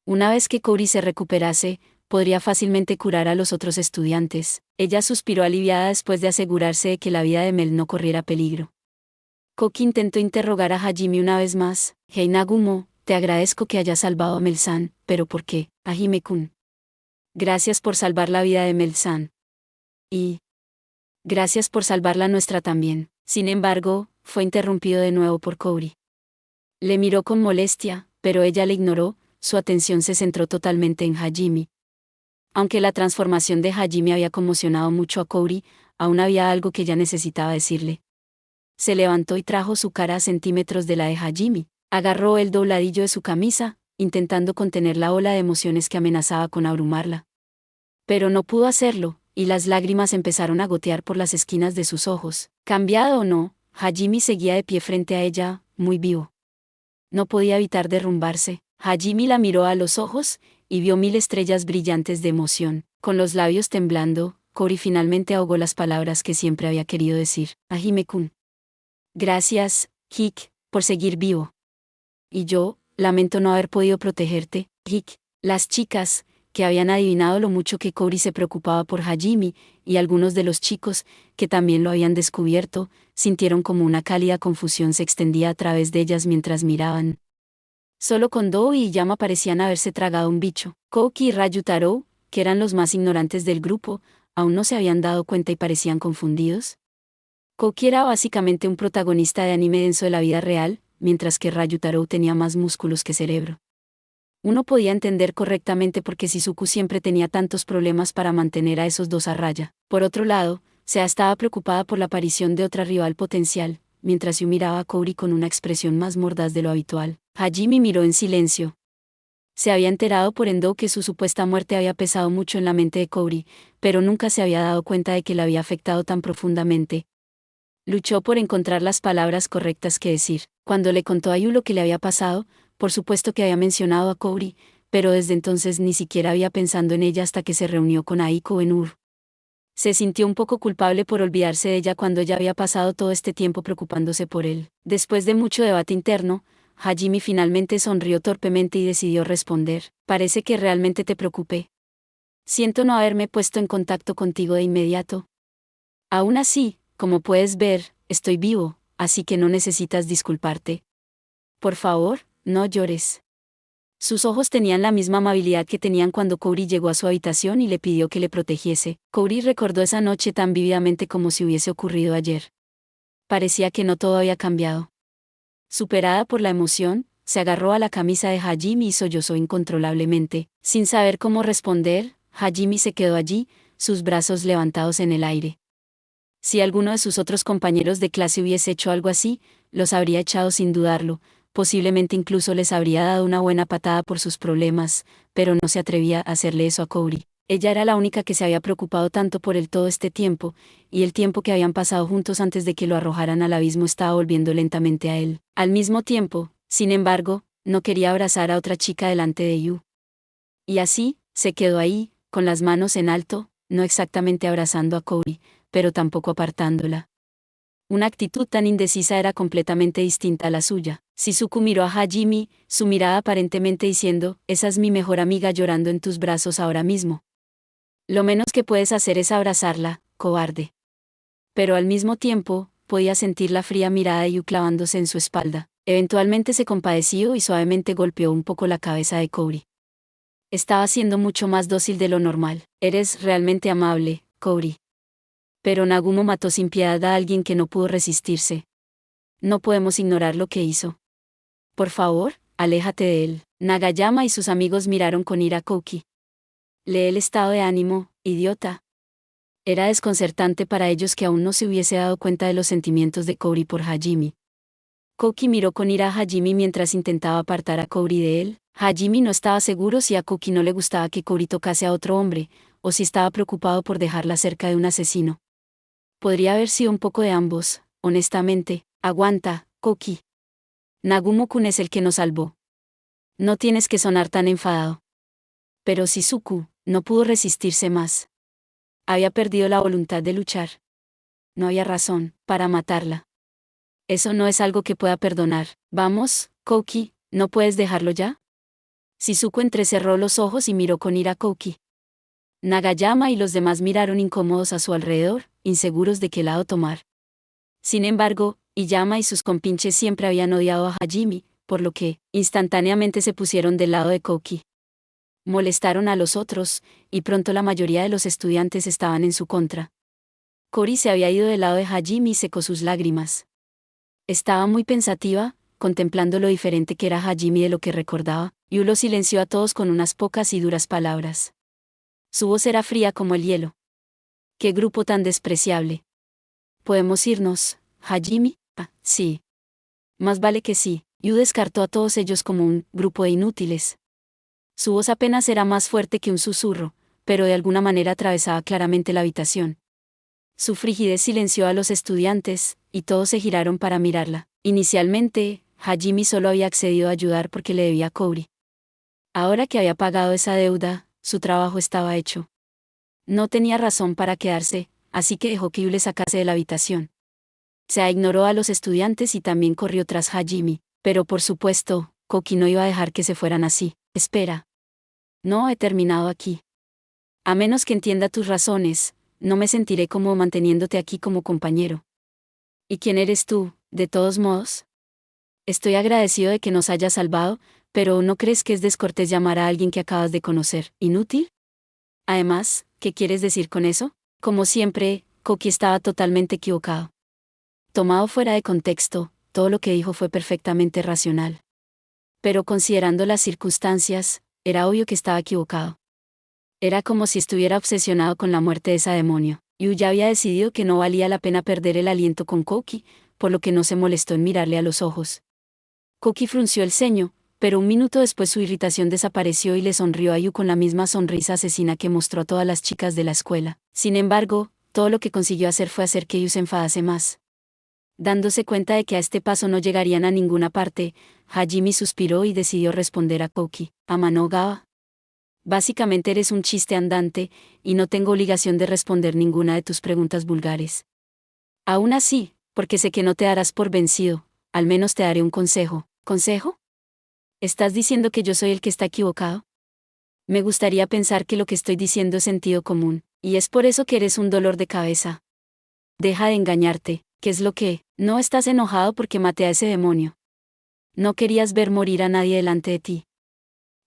Speaker 1: Una vez que Cory se recuperase, podría fácilmente curar a los otros estudiantes. Ella suspiró aliviada después de asegurarse de que la vida de Mel no corriera peligro. Koki intentó interrogar a Hajime una vez más. Hey Nagumo, te agradezco que hayas salvado a Mel-san, pero ¿por qué, Hajime-kun? Gracias por salvar la vida de Mel-san. Y gracias por salvar la nuestra también. Sin embargo, fue interrumpido de nuevo por Cory. Le miró con molestia, pero ella le ignoró, su atención se centró totalmente en Hajime. Aunque la transformación de Hajime había conmocionado mucho a Cory, aún había algo que ella necesitaba decirle. Se levantó y trajo su cara a centímetros de la de Hajime. Agarró el dobladillo de su camisa, intentando contener la ola de emociones que amenazaba con abrumarla. Pero no pudo hacerlo, y las lágrimas empezaron a gotear por las esquinas de sus ojos. Cambiado o no, Hajime seguía de pie frente a ella, muy vivo. No podía evitar derrumbarse. Hajime la miró a los ojos, y vio 1000 estrellas brillantes de emoción. Con los labios temblando, Cory finalmente ahogó las palabras que siempre había querido decir. Hajime-kun. Gracias, Hik, por seguir vivo. Y yo, lamento no haber podido protegerte, Hik. Las chicas, que habían adivinado lo mucho que Cory se preocupaba por Hajime, y algunos de los chicos, que también lo habían descubierto, sintieron como una cálida confusión se extendía a través de ellas mientras miraban. Solo Kondo y Yama parecían haberse tragado un bicho. Kouki y Ryutaro, que eran los más ignorantes del grupo, aún no se habían dado cuenta y parecían confundidos. Kouki era básicamente un protagonista de anime denso de la vida real, mientras que Ryutaro tenía más músculos que cerebro. Uno podía entender correctamente por qué Shizuku siempre tenía tantos problemas para mantener a esos dos a raya. Por otro lado, Sea estaba preocupada por la aparición de otra rival potencial, mientras Yu miraba a Cory con una expresión más mordaz de lo habitual. Hajime miró en silencio. Se había enterado por Endo que su supuesta muerte había pesado mucho en la mente de Cory, pero nunca se había dado cuenta de que la había afectado tan profundamente. Luchó por encontrar las palabras correctas que decir. Cuando le contó a Yu lo que le había pasado, por supuesto que había mencionado a Cory, pero desde entonces ni siquiera había pensado en ella hasta que se reunió con Aiko en Ur. Se sintió un poco culpable por olvidarse de ella cuando ella había pasado todo este tiempo preocupándose por él. Después de mucho debate interno, Hajime finalmente sonrió torpemente y decidió responder. Parece que realmente te preocupé. Siento no haberme puesto en contacto contigo de inmediato. Aún así, como puedes ver, estoy vivo, así que no necesitas disculparte. Por favor, no llores. Sus ojos tenían la misma amabilidad que tenían cuando Cory llegó a su habitación y le pidió que le protegiese. Cory recordó esa noche tan vívidamente como si hubiese ocurrido ayer. Parecía que no todo había cambiado. Superada por la emoción, se agarró a la camisa de Hajime y sollozó incontrolablemente. Sin saber cómo responder, Hajime se quedó allí, sus brazos levantados en el aire. Si alguno de sus otros compañeros de clase hubiese hecho algo así, los habría echado sin dudarlo, posiblemente incluso les habría dado una buena patada por sus problemas, pero no se atrevía a hacerle eso a Cory. Ella era la única que se había preocupado tanto por él todo este tiempo, y el tiempo que habían pasado juntos antes de que lo arrojaran al abismo estaba volviendo lentamente a él. Al mismo tiempo, sin embargo, no quería abrazar a otra chica delante de Yu. Y así, se quedó ahí, con las manos en alto, no exactamente abrazando a Cory, pero tampoco apartándola. Una actitud tan indecisa era completamente distinta a la suya. Shizuku miró a Hajime, su mirada aparentemente diciendo, esa es mi mejor amiga llorando en tus brazos ahora mismo. Lo menos que puedes hacer es abrazarla, cobarde. Pero al mismo tiempo, podía sentir la fría mirada de Yu clavándose en su espalda. Eventualmente se compadeció y suavemente golpeó un poco la cabeza de Cory. Estaba siendo mucho más dócil de lo normal. Eres realmente amable, Cory. Pero Nagumo mató sin piedad a alguien que no pudo resistirse. No podemos ignorar lo que hizo. Por favor, aléjate de él. Nagayama y sus amigos miraron con ira a Koki. Lee el estado de ánimo, idiota. Era desconcertante para ellos que aún no se hubiese dado cuenta de los sentimientos de Cory por Hajime. Koki miró con ira a Hajime mientras intentaba apartar a Cory de él. Hajime no estaba seguro si a Koki no le gustaba que Cory tocase a otro hombre, o si estaba preocupado por dejarla cerca de un asesino. Podría haber sido un poco de ambos, honestamente. Aguanta, Koki. Nagumo-kun es el que nos salvó. No tienes que sonar tan enfadado. Pero Shizuku no pudo resistirse más. Había perdido la voluntad de luchar. No había razón para matarla. Eso no es algo que pueda perdonar. Vamos, Koki, ¿no puedes dejarlo ya? Shizuku entrecerró los ojos y miró con ira a Koki. Nagayama y los demás miraron incómodos a su alrededor, inseguros de qué lado tomar. Sin embargo, Iyama y sus compinches siempre habían odiado a Hajime, por lo que, instantáneamente se pusieron del lado de Koki. Molestaron a los otros, y pronto la mayoría de los estudiantes estaban en su contra. Cory se había ido del lado de Hajime y secó sus lágrimas. Estaba muy pensativa, contemplando lo diferente que era Hajime de lo que recordaba, y lo silenció a todos con unas pocas y duras palabras. Su voz era fría como el hielo. ¡Qué grupo tan despreciable! ¿Podemos irnos, Hajime? Ah, sí. Más vale que sí. Yu descartó a todos ellos como un grupo de inútiles. Su voz apenas era más fuerte que un susurro, pero de alguna manera atravesaba claramente la habitación. Su frigidez silenció a los estudiantes, y todos se giraron para mirarla. Inicialmente, Hajime solo había accedido a ayudar porque le debía a Cory. Ahora que había pagado esa deuda, su trabajo estaba hecho. No tenía razón para quedarse, así que dejó que Yu le sacase de la habitación. Se ignoró a los estudiantes y también corrió tras Hajime, pero por supuesto, Koki no iba a dejar que se fueran así. Espera. No he terminado aquí. A menos que entienda tus razones, no me sentiré cómodo manteniéndote aquí como compañero. ¿Y quién eres tú, de todos modos? Estoy agradecido de que nos hayas salvado, pero ¿no crees que es descortés llamar a alguien que acabas de conocer inútil? Además, ¿qué quieres decir con eso? Como siempre, Koki estaba totalmente equivocado. Tomado fuera de contexto, todo lo que dijo fue perfectamente racional. Pero considerando las circunstancias, era obvio que estaba equivocado. Era como si estuviera obsesionado con la muerte de esa demonio. Yu ya había decidido que no valía la pena perder el aliento con Koki, por lo que no se molestó en mirarle a los ojos. Koki frunció el ceño, pero un minuto después su irritación desapareció y le sonrió a Yu con la misma sonrisa asesina que mostró a todas las chicas de la escuela. Sin embargo, todo lo que consiguió hacer fue hacer que Yu se enfadase más. Dándose cuenta de que a este paso no llegarían a ninguna parte, Hajime suspiró y decidió responder a Koki. Amanogawa. Básicamente eres un chiste andante, y no tengo obligación de responder ninguna de tus preguntas vulgares. Aún así, porque sé que no te darás por vencido, al menos te daré un consejo. ¿Consejo? ¿Estás diciendo que yo soy el que está equivocado? Me gustaría pensar que lo que estoy diciendo es sentido común, y es por eso que eres un dolor de cabeza. Deja de engañarte, ¿qué es lo que? No estás enojado porque maté a ese demonio. No querías ver morir a nadie delante de ti.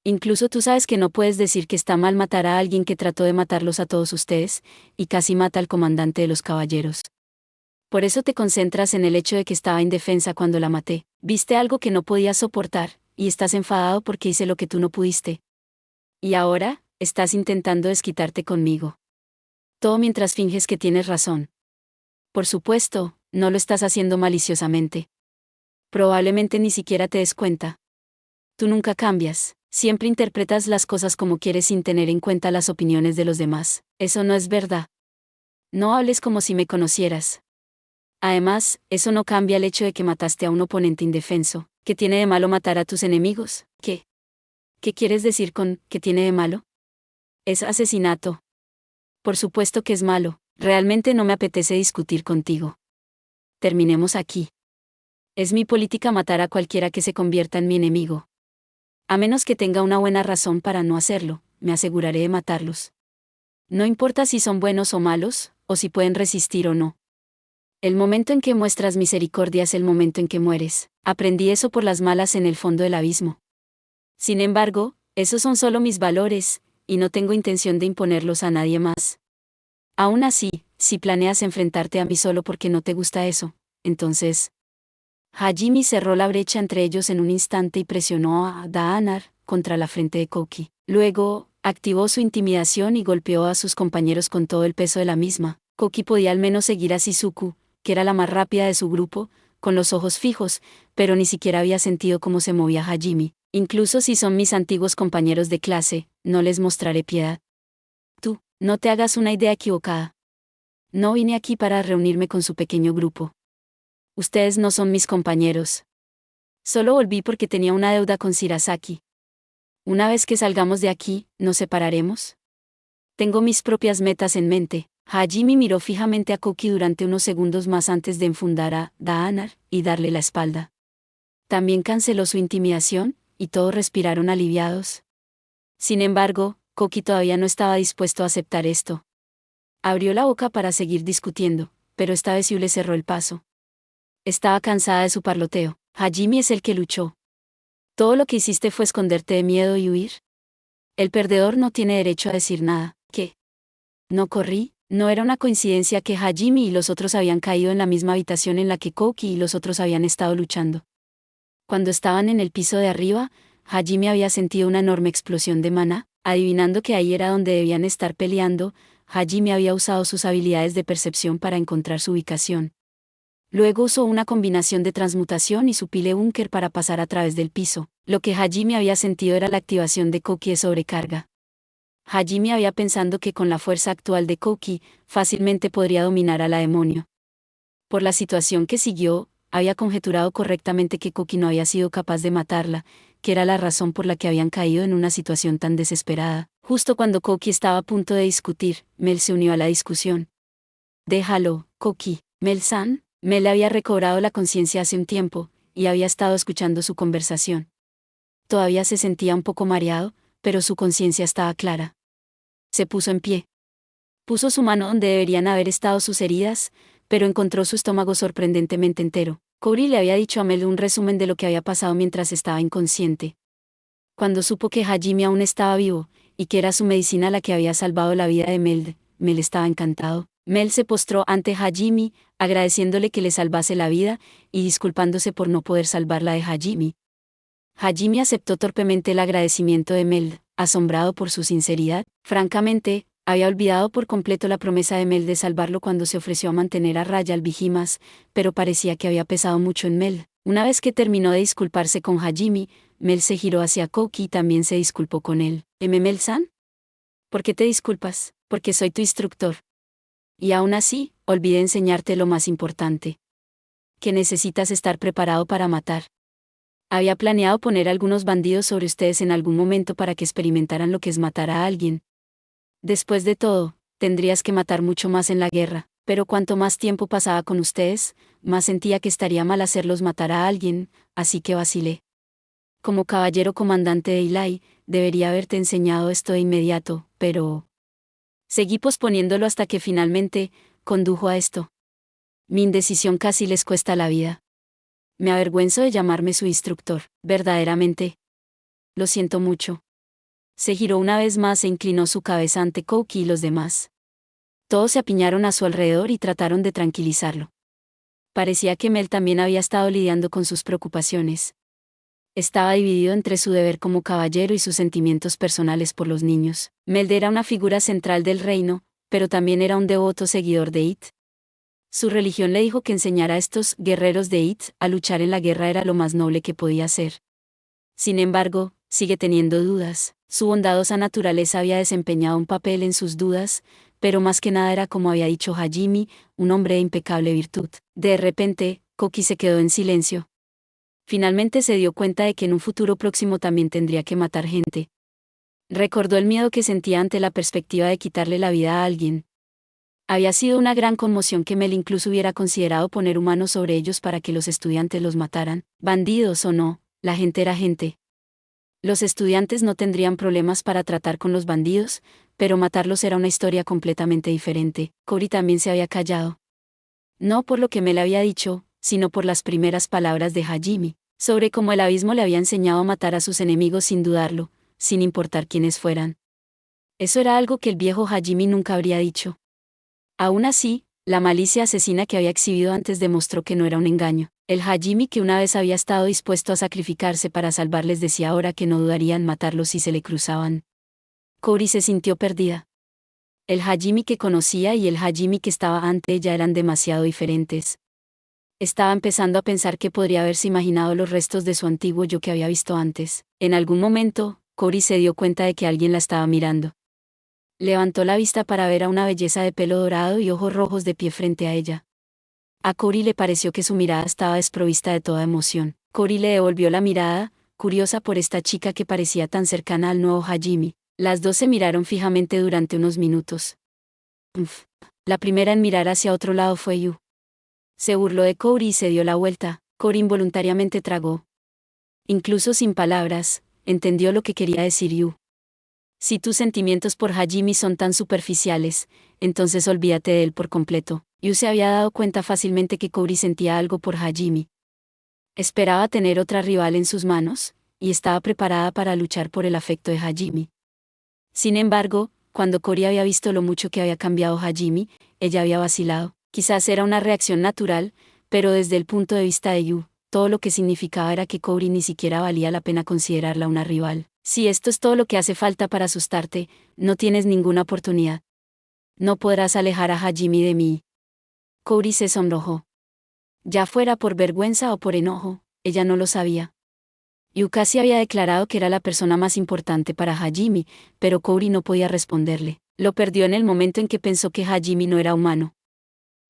Speaker 1: Incluso tú sabes que no puedes decir que está mal matar a alguien que trató de matarlos a todos ustedes, y casi mata al comandante de los caballeros. Por eso te concentras en el hecho de que estaba indefensa cuando la maté. Viste algo que no podías soportar, y estás enfadado porque hice lo que tú no pudiste. Y ahora, estás intentando desquitarte conmigo. Todo mientras finges que tienes razón. Por supuesto, no lo estás haciendo maliciosamente. Probablemente ni siquiera te des cuenta. Tú nunca cambias. Siempre interpretas las cosas como quieres sin tener en cuenta las opiniones de los demás. Eso no es verdad. No hables como si me conocieras. Además, eso no cambia el hecho de que mataste a un oponente indefenso. ¿Qué tiene de malo matar a tus enemigos? ¿Qué? ¿Qué quieres decir con ¿qué tiene de malo? Es asesinato. Por supuesto que es malo. Realmente no me apetece discutir contigo. Terminemos aquí. Es mi política matar a cualquiera que se convierta en mi enemigo. A menos que tenga una buena razón para no hacerlo, me aseguraré de matarlos. No importa si son buenos o malos, o si pueden resistir o no. El momento en que muestras misericordia es el momento en que mueres. Aprendí eso por las malas en el fondo del abismo. Sin embargo, esos son solo mis valores, y no tengo intención de imponerlos a nadie más. Aún así, si planeas enfrentarte a mí solo porque no te gusta eso, entonces... Hajime cerró la brecha entre ellos en un instante y presionó a Daanar contra la frente de Koki. Luego, activó su intimidación y golpeó a sus compañeros con todo el peso de la misma. Koki podía al menos seguir a Shizuku, que era la más rápida de su grupo, con los ojos fijos, pero ni siquiera había sentido cómo se movía Hajime. Incluso si son mis antiguos compañeros de clase, no les mostraré piedad. Tú, no te hagas una idea equivocada. No vine aquí para reunirme con su pequeño grupo. Ustedes no son mis compañeros. Solo volví porque tenía una deuda con Shirasaki. Una vez que salgamos de aquí, ¿nos separaremos? Tengo mis propias metas en mente. Hajime miró fijamente a Koki durante unos segundos más antes de enfundar a Daanar y darle la espalda. También canceló su intimidación, y todos respiraron aliviados. Sin embargo, Koki todavía no estaba dispuesto a aceptar esto. Abrió la boca para seguir discutiendo, pero esta vez Yule cerró el paso. Estaba cansada de su parloteo. Hajime es el que luchó. Todo lo que hiciste fue esconderte de miedo y huir. El perdedor no tiene derecho a decir nada. ¿Qué? No corrí. No era una coincidencia que Hajime y los otros habían caído en la misma habitación en la que Koki y los otros habían estado luchando. Cuando estaban en el piso de arriba, Hajime había sentido una enorme explosión de maná. Adivinando que ahí era donde debían estar peleando, Hajime había usado sus habilidades de percepción para encontrar su ubicación. Luego usó una combinación de transmutación y su pile búnker para pasar a través del piso. Lo que Hajime había sentido era la activación de Koki de sobrecarga. Hajime había pensado que con la fuerza actual de Koki, fácilmente podría dominar a la demonio. Por la situación que siguió, había conjeturado correctamente que Koki no había sido capaz de matarla, que era la razón por la que habían caído en una situación tan desesperada. Justo cuando Koki estaba a punto de discutir, Mel se unió a la discusión. Déjalo, Koki. Mel-san. Mel había recobrado la conciencia hace un tiempo, y había estado escuchando su conversación. Todavía se sentía un poco mareado, pero su conciencia estaba clara. Se puso en pie. Puso su mano donde deberían haber estado sus heridas, pero encontró su estómago sorprendentemente entero. Cory le había dicho a Mel un resumen de lo que había pasado mientras estaba inconsciente. Cuando supo que Hajime aún estaba vivo, y que era su medicina la que había salvado la vida de Mel, Mel estaba encantado. Mel se postró ante Hajime, agradeciéndole que le salvase la vida, y disculpándose por no poder salvarla de Hajime. Hajime aceptó torpemente el agradecimiento de Mel, asombrado por su sinceridad. Francamente, había olvidado por completo la promesa de Mel de salvarlo cuando se ofreció a mantener a raya al Vigimas, pero parecía que había pesado mucho en Mel. Una vez que terminó de disculparse con Hajime, Mel se giró hacia Koki y también se disculpó con él. ¿Mel-san? ¿Por qué te disculpas? Porque soy tu instructor. Y aún así, olvidé enseñarte lo más importante. Que necesitas estar preparado para matar. Había planeado poner algunos bandidos sobre ustedes en algún momento para que experimentaran lo que es matar a alguien. Después de todo, tendrías que matar mucho más en la guerra, pero cuanto más tiempo pasaba con ustedes, más sentía que estaría mal hacerlos matar a alguien, así que vacilé. Como caballero comandante de Ilai, debería haberte enseñado esto de inmediato, pero... Seguí posponiéndolo hasta que finalmente, condujo a esto. Mi indecisión casi les cuesta la vida. Me avergüenzo de llamarme su instructor, verdaderamente. Lo siento mucho. Se giró una vez más e inclinó su cabeza ante Koki y los demás. Todos se apiñaron a su alrededor y trataron de tranquilizarlo. Parecía que Mel también había estado lidiando con sus preocupaciones. Estaba dividido entre su deber como caballero y sus sentimientos personales por los niños. Mel era una figura central del reino, pero también era un devoto seguidor de It. Su religión le dijo que enseñar a estos guerreros de It a luchar en la guerra era lo más noble que podía hacer. Sin embargo, sigue teniendo dudas. Su bondadosa naturaleza había desempeñado un papel en sus dudas, pero más que nada era como había dicho Hajime, un hombre de impecable virtud. De repente, Koki se quedó en silencio. Finalmente se dio cuenta de que en un futuro próximo también tendría que matar gente. Recordó el miedo que sentía ante la perspectiva de quitarle la vida a alguien. Había sido una gran conmoción que Mel incluso hubiera considerado poner humanos sobre ellos para que los estudiantes los mataran. Bandidos o no, la gente era gente. Los estudiantes no tendrían problemas para tratar con los bandidos, pero matarlos era una historia completamente diferente. Cory también se había callado. No por lo que Mel había dicho, sino por las primeras palabras de Hajime, sobre cómo el abismo le había enseñado a matar a sus enemigos sin dudarlo, sin importar quiénes fueran. Eso era algo que el viejo Hajime nunca habría dicho. Aún así, la malicia asesina que había exhibido antes demostró que no era un engaño. El Hajime que una vez había estado dispuesto a sacrificarse para salvarles decía ahora que no dudarían matarlos si se le cruzaban. Cory se sintió perdida. El Hajime que conocía y el Hajime que estaba ante ella eran demasiado diferentes. Estaba empezando a pensar que podría haberse imaginado los restos de su antiguo yo que había visto antes. En algún momento, Cory se dio cuenta de que alguien la estaba mirando. Levantó la vista para ver a una belleza de pelo dorado y ojos rojos de pie frente a ella. A Cory le pareció que su mirada estaba desprovista de toda emoción. Cory le devolvió la mirada, curiosa por esta chica que parecía tan cercana al nuevo Hajime. Las dos se miraron fijamente durante unos minutos. La primera en mirar hacia otro lado fue Yu. Se burló de Cory y se dio la vuelta. Cory involuntariamente tragó. Incluso sin palabras, entendió lo que quería decir Yu. Si tus sentimientos por Hajime son tan superficiales, entonces olvídate de él por completo. Yu se había dado cuenta fácilmente que Cory sentía algo por Hajime. Esperaba tener otra rival en sus manos, y estaba preparada para luchar por el afecto de Hajime. Sin embargo, cuando Cory había visto lo mucho que había cambiado Hajime, ella había vacilado. Quizás era una reacción natural, pero desde el punto de vista de Yu, todo lo que significaba era que Cory ni siquiera valía la pena considerarla una rival. Si esto es todo lo que hace falta para asustarte, no tienes ninguna oportunidad. No podrás alejar a Hajime de mí. Cory se sonrojó. Ya fuera por vergüenza o por enojo, ella no lo sabía. Yu casi había declarado que era la persona más importante para Hajime, pero Cory no podía responderle. Lo perdió en el momento en que pensó que Hajime no era humano.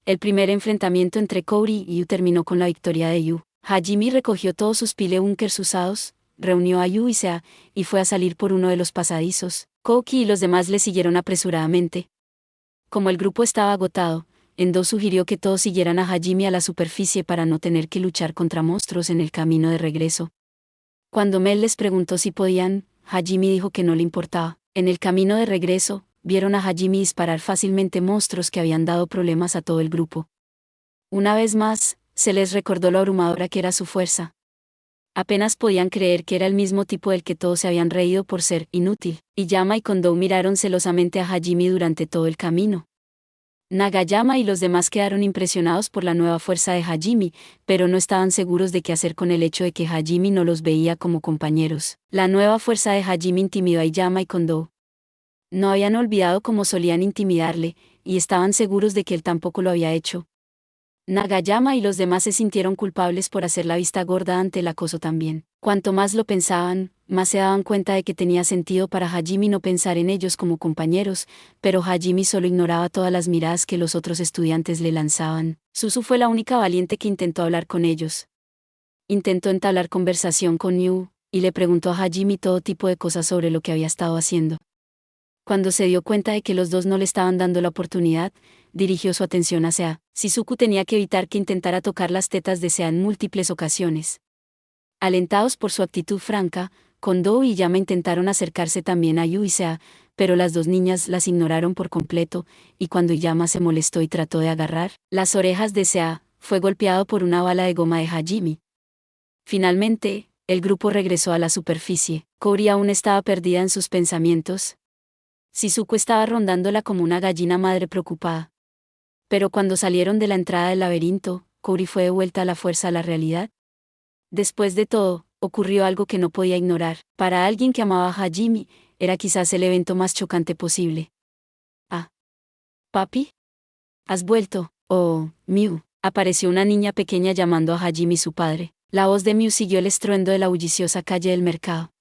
Speaker 1: El primer enfrentamiento entre Cory y Yu terminó con la victoria de Yu. Hajime recogió todos sus pilebunkers usados, reunió a Yu y Sea, y fue a salir por uno de los pasadizos. Koki y los demás le siguieron apresuradamente. Como el grupo estaba agotado, Endo sugirió que todos siguieran a Hajime a la superficie para no tener que luchar contra monstruos en el camino de regreso. Cuando Mel les preguntó si podían, Hajime dijo que no le importaba. En el camino de regreso, vieron a Hajime disparar fácilmente monstruos que habían dado problemas a todo el grupo. Una vez más, se les recordó lo abrumadora que era su fuerza. Apenas podían creer que era el mismo tipo del que todos se habían reído por ser inútil. Y Yama y Kondo miraron celosamente a Hajime durante todo el camino. Nagayama y los demás quedaron impresionados por la nueva fuerza de Hajime, pero no estaban seguros de qué hacer con el hecho de que Hajime no los veía como compañeros. La nueva fuerza de Hajime intimidó a Yama y Kondo. No habían olvidado cómo solían intimidarle, y estaban seguros de que él tampoco lo había hecho. Nagayama y los demás se sintieron culpables por hacer la vista gorda ante el acoso también. Cuanto más lo pensaban, más se daban cuenta de que tenía sentido para Hajime no pensar en ellos como compañeros, pero Hajime solo ignoraba todas las miradas que los otros estudiantes le lanzaban. Suzu fue la única valiente que intentó hablar con ellos. Intentó entablar conversación con Yu, y le preguntó a Hajime todo tipo de cosas sobre lo que había estado haciendo. Cuando se dio cuenta de que los dos no le estaban dando la oportunidad, dirigió su atención a Sea. Shizuku tenía que evitar que intentara tocar las tetas de Sea en múltiples ocasiones. Alentados por su actitud franca, Kondo y Yama intentaron acercarse también a Yu y Sea, pero las dos niñas las ignoraron por completo, y cuando Yama se molestó y trató de agarrar las orejas de Sea, fue golpeado por una bala de goma de Hajime. Finalmente, el grupo regresó a la superficie. Cory aún estaba perdida en sus pensamientos. Shizuku estaba rondándola como una gallina madre preocupada. Pero cuando salieron de la entrada del laberinto, Cory fue de vuelta a la fuerza a la realidad. Después de todo, ocurrió algo que no podía ignorar. Para alguien que amaba a Hajime, era quizás el evento más chocante posible. Ah. ¿Papi? ¿Has vuelto? Oh, Miu. Apareció una niña pequeña llamando a Hajime su padre. La voz de Miu siguió el estruendo de la bulliciosa calle del mercado.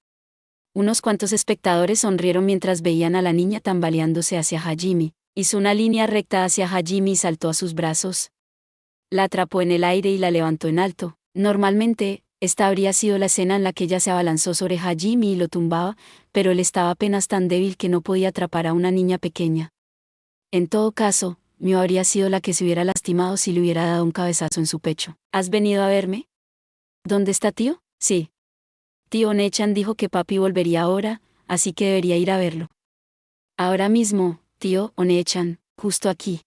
Speaker 1: Unos cuantos espectadores sonrieron mientras veían a la niña tambaleándose hacia Hajime. Hizo una línea recta hacia Hajime y saltó a sus brazos. La atrapó en el aire y la levantó en alto. Normalmente, esta habría sido la escena en la que ella se abalanzó sobre Hajime y lo tumbaba, pero él estaba apenas tan débil que no podía atrapar a una niña pequeña. En todo caso, Miu habría sido la que se hubiera lastimado si le hubiera dado un cabezazo en su pecho. ¿Has venido a verme? ¿Dónde está tío? Sí. Tío Nechan dijo que papi volvería ahora, así que debería ir a verlo. Ahora mismo, tío Onechan, justo aquí.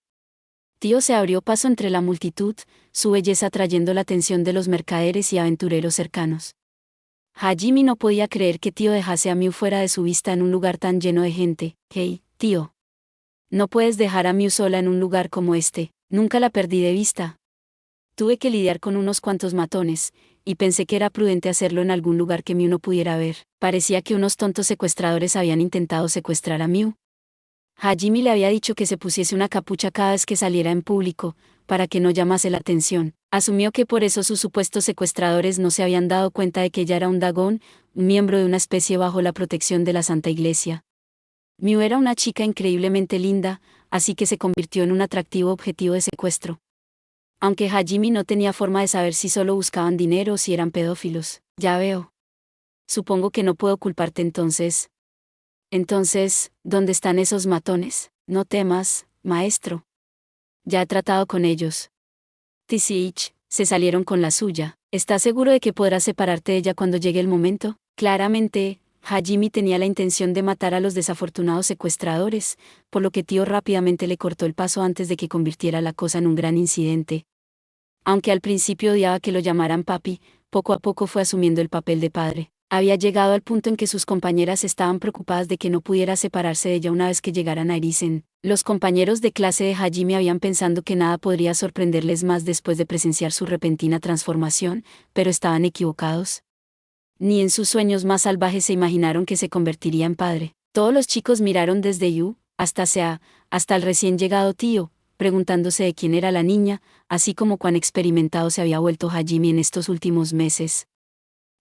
Speaker 1: Tío se abrió paso entre la multitud, su belleza atrayendo la atención de los mercaderes y aventureros cercanos. Hajime no podía creer que tío dejase a Miu fuera de su vista en un lugar tan lleno de gente. Hey, tío. No puedes dejar a Miu sola en un lugar como este, nunca la perdí de vista. Tuve que lidiar con unos cuantos matones, y pensé que era prudente hacerlo en algún lugar que Miu no pudiera ver. Parecía que unos tontos secuestradores habían intentado secuestrar a Miu. Hajime le había dicho que se pusiese una capucha cada vez que saliera en público, para que no llamase la atención. Asumió que por eso sus supuestos secuestradores no se habían dado cuenta de que ella era un dagón, un miembro de una especie bajo la protección de la Santa Iglesia. Miu era una chica increíblemente linda, así que se convirtió en un atractivo objetivo de secuestro. Aunque Hajime no tenía forma de saber si solo buscaban dinero o si eran pedófilos. Ya veo. Supongo que no puedo culparte entonces. Entonces, ¿dónde están esos matones? No temas, maestro. Ya he tratado con ellos. Tisich, se salieron con la suya. ¿Estás seguro de que podrás separarte de ella cuando llegue el momento? Claramente, Hajime tenía la intención de matar a los desafortunados secuestradores, por lo que tío rápidamente le cortó el paso antes de que convirtiera la cosa en un gran incidente. Aunque al principio odiaba que lo llamaran papi, poco a poco fue asumiendo el papel de padre. Había llegado al punto en que sus compañeras estaban preocupadas de que no pudiera separarse de ella una vez que llegaran a Erisen. Los compañeros de clase de Hajime habían pensado que nada podría sorprenderles más después de presenciar su repentina transformación, pero estaban equivocados. Ni en sus sueños más salvajes se imaginaron que se convertiría en padre. Todos los chicos miraron desde Yu, hasta Sea, hasta el recién llegado tío, preguntándose de quién era la niña, así como cuán experimentado se había vuelto Hajime en estos últimos meses.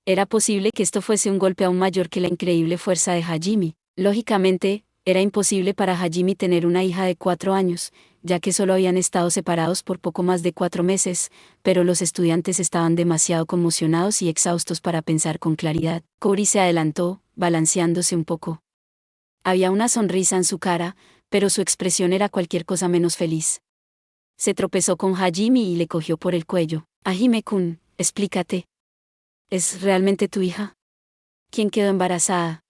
Speaker 1: Era posible que esto fuese un golpe aún mayor que la increíble fuerza de Hajime. Lógicamente, era imposible para Hajime tener una hija de 4 años, ya que solo habían estado separados por poco más de 4 meses, pero los estudiantes estaban demasiado conmocionados y exhaustos para pensar con claridad. Cory se adelantó, balanceándose un poco. Había una sonrisa en su cara, pero su expresión era cualquier cosa menos feliz. Se tropezó con Hajime y le cogió por el cuello. Hajime-kun, explícate. ¿Es realmente tu hija? ¿Quién quedó embarazada?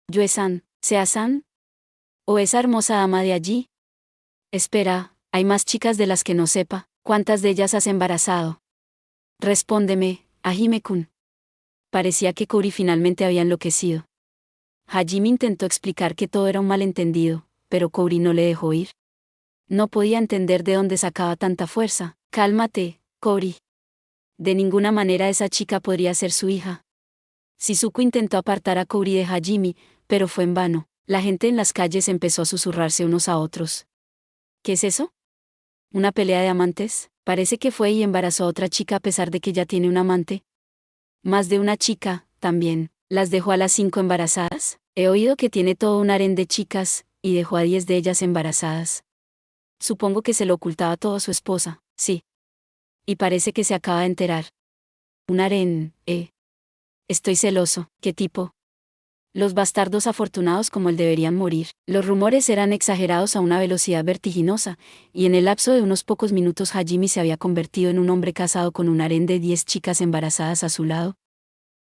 Speaker 1: ¿Yue-san, Sea-san? ¿O esa hermosa ama de allí? Espera, hay más chicas de las que no sepa. ¿Cuántas de ellas has embarazado? Respóndeme, Hajime-kun. Parecía que Cory finalmente había enloquecido. Hajime intentó explicar que todo era un malentendido, pero Cory no le dejó ir. No podía entender de dónde sacaba tanta fuerza. Cálmate, Cory. De ninguna manera esa chica podría ser su hija. Shizuku intentó apartar a Cory de Hajime, pero fue en vano. La gente en las calles empezó a susurrarse unos a otros. ¿Qué es eso? ¿Una pelea de amantes? Parece que fue y embarazó a otra chica a pesar de que ya tiene un amante. Más de una chica, también. ¿Las dejó a las 5 embarazadas? He oído que tiene todo un harén de chicas, y dejó a 10 de ellas embarazadas. Supongo que se lo ocultaba todo a su esposa, sí. Y parece que se acaba de enterar. Un harén, Estoy celoso. ¿Qué tipo? Los bastardos afortunados como él deberían morir. Los rumores eran exagerados a una velocidad vertiginosa, y en el lapso de unos pocos minutos Hajime se había convertido en un hombre casado con un harén de 10 chicas embarazadas a su lado.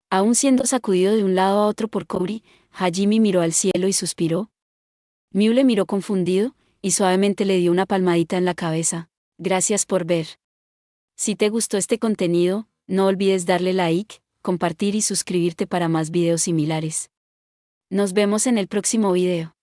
Speaker 1: Aún siendo sacudido de un lado a otro por Cory, Hajime miró al cielo y suspiró. Miu le miró confundido, y suavemente le dio una palmadita en la cabeza. Gracias por ver. Si te gustó este contenido, no olvides darle like, compartir y suscribirte para más videos similares. Nos vemos en el próximo video.